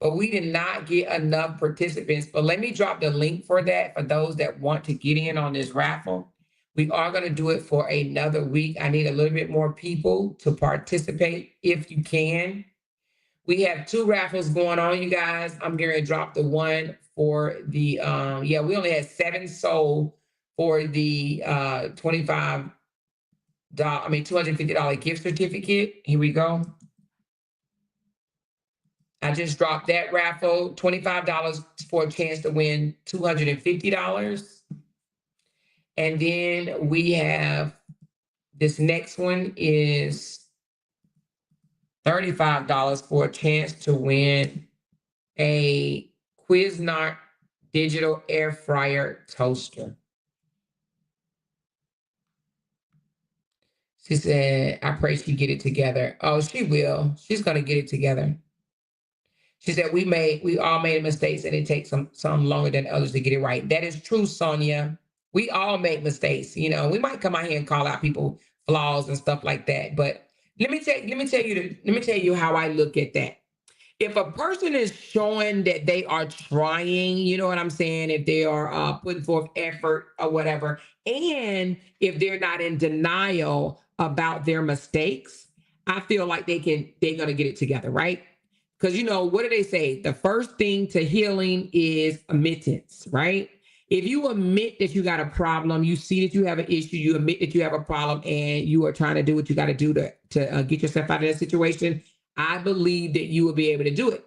But we did not get enough participants. But let me drop the link for that for those that want to get in on this raffle. We are going to do it for another week. I need a little bit more people to participate if you can. We have 2 raffles going on, you guys. I'm going to drop the one for the, we only had 7 sold for the $250 gift certificate. Here we go. I just dropped that raffle, $25 for a chance to win $250. And then we have this next one is $35 for a chance to win a Cuisinart digital air fryer toaster. She said, "I pray she get it together." Oh, she will. She's going to get it together. She said, we all made mistakes and it takes some longer than others to get it right. That is true, Sonia. We all make mistakes. We might come out here and call out people flaws and stuff like that. But let me tell you how I look at that. If a person is showing that they are trying, you know what I'm saying? If they are putting forth effort or whatever, and if they're not in denial about their mistakes, I feel like they're going to get it together, right? Because, what do they say? The first thing to healing is admittance, right? If you admit that you got a problem, you see that you have an issue, you admit that you have a problem, and you are trying to do what you got to do to get yourself out of that situation, I believe that you will be able to do it.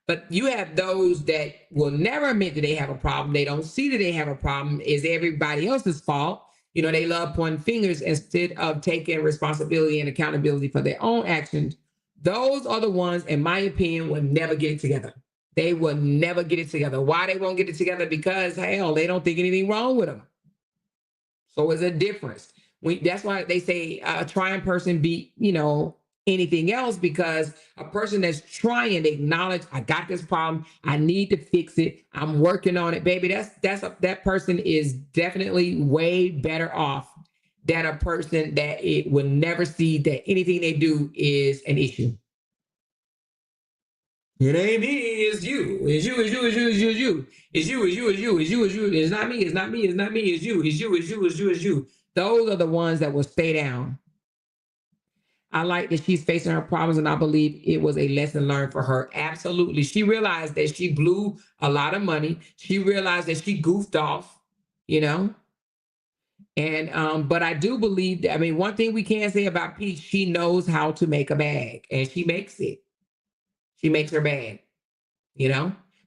But you have those that will never admit that they have a problem. They don't see that they have a problem. It's everybody else's fault. They love pointing fingers instead of taking responsibility and accountability for their own actions. Those are the ones, in my opinion, will never get it together. They will never get it together. Why they won't get it together? Because, hell, they don't think anything wrong with them. So it's a difference. That's why they say a trying person beat, anything else, because a person that's trying to acknowledge, I got this problem, I need to fix it, I'm working on it, baby. That person is definitely way better off than a person that it will never see that anything they do is an issue. It ain't me, it's you. It's you, it's you, it's you, it's you, it's you. It's you, it's you, it's you, it's you, it's you. It's not me, it's not me, it's not me, it's you, it's you, it's you, it's you, it's you. Those are the ones that will stay down. I like that she's facing her problems, and I believe it was a lesson learned for her. Absolutely. She realized that she blew a lot of money. She realized that she goofed off, And, but I do believe that, one thing we can say about Peach, she knows how to make a bag, and she makes it. She makes her bag,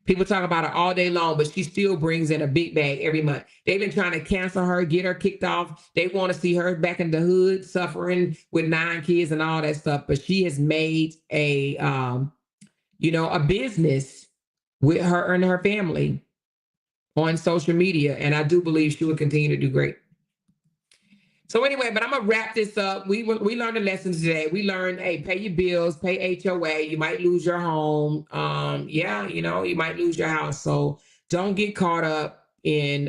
People talk about her all day long, but she still brings in a big bag every month. They've been trying to cancel her, get her kicked off. They want to see her back in the hood, suffering with 9 kids and all that stuff. But she has made a business with her and her family on social media. And I do believe she will continue to do great. So anyway, but I'm gonna wrap this up. We learned a lesson today. We learned, hey, pay your bills, pay HOA. You might lose your home. Yeah, you know, you might lose your house. So don't get caught up in,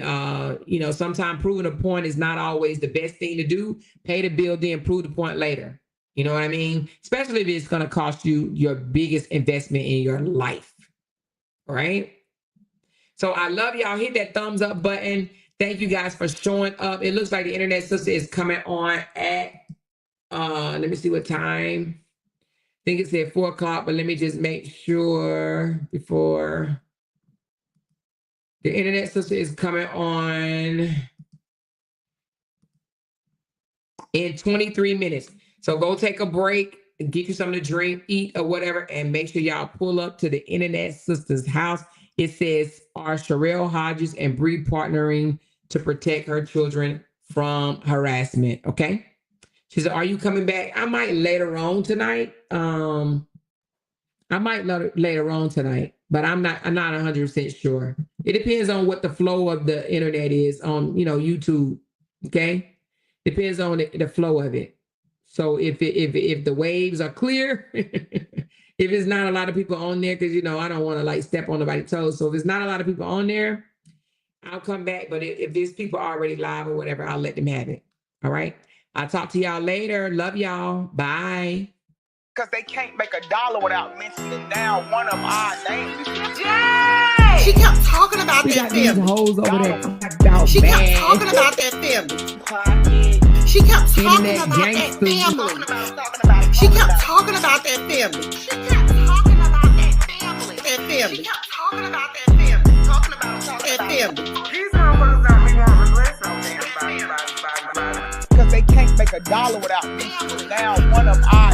you know, sometimes proving a point is not always the best thing to do. Pay the bill, then prove the point later. You know what I mean? Especially if it's gonna cost you your biggest investment in your life. All right. So I love y'all. Hit that thumbs up button. Thank you guys for showing up. It looks like the internet sister is coming on at, let me see what time. I think it said 4 o'clock, but let me just make sure before. The internet sister is coming on in 23 minutes. So go take a break and get you something to drink, eat, or whatever, and make sure y'all pull up to the internet sister's house. It says, are Sherelle Hodges and Bree partnering to protect her children from harassment? Okay. She said, are you coming back? I might later on tonight. Later on tonight, but I'm not 100% sure. It depends on what the flow of the internet is on, you know, YouTube. Okay. Depends on the flow of it. So if the waves are clear, if it's not a lot of people on there, because, you know, I don't want to like step on nobody's toes. So if it's not a lot of people on there, I'll come back. But if there's people already live or whatever, I'll let them have it. All right. I'll talk to y'all later. Love y'all. Bye. Because they can't make $1 without mentioning down one of our names. Jay! She kept talking about We that got these family. hoes over there. Clapped out, She kept man. talking about that family. She kept talking Internet about that gangsters. family. She kept talking about that family. She kept talking about that family. That family. She kept talking about that family. Talking about that family. These motherfuckers got me want to listen on them. Because they can't make $1 without mentioning down one of our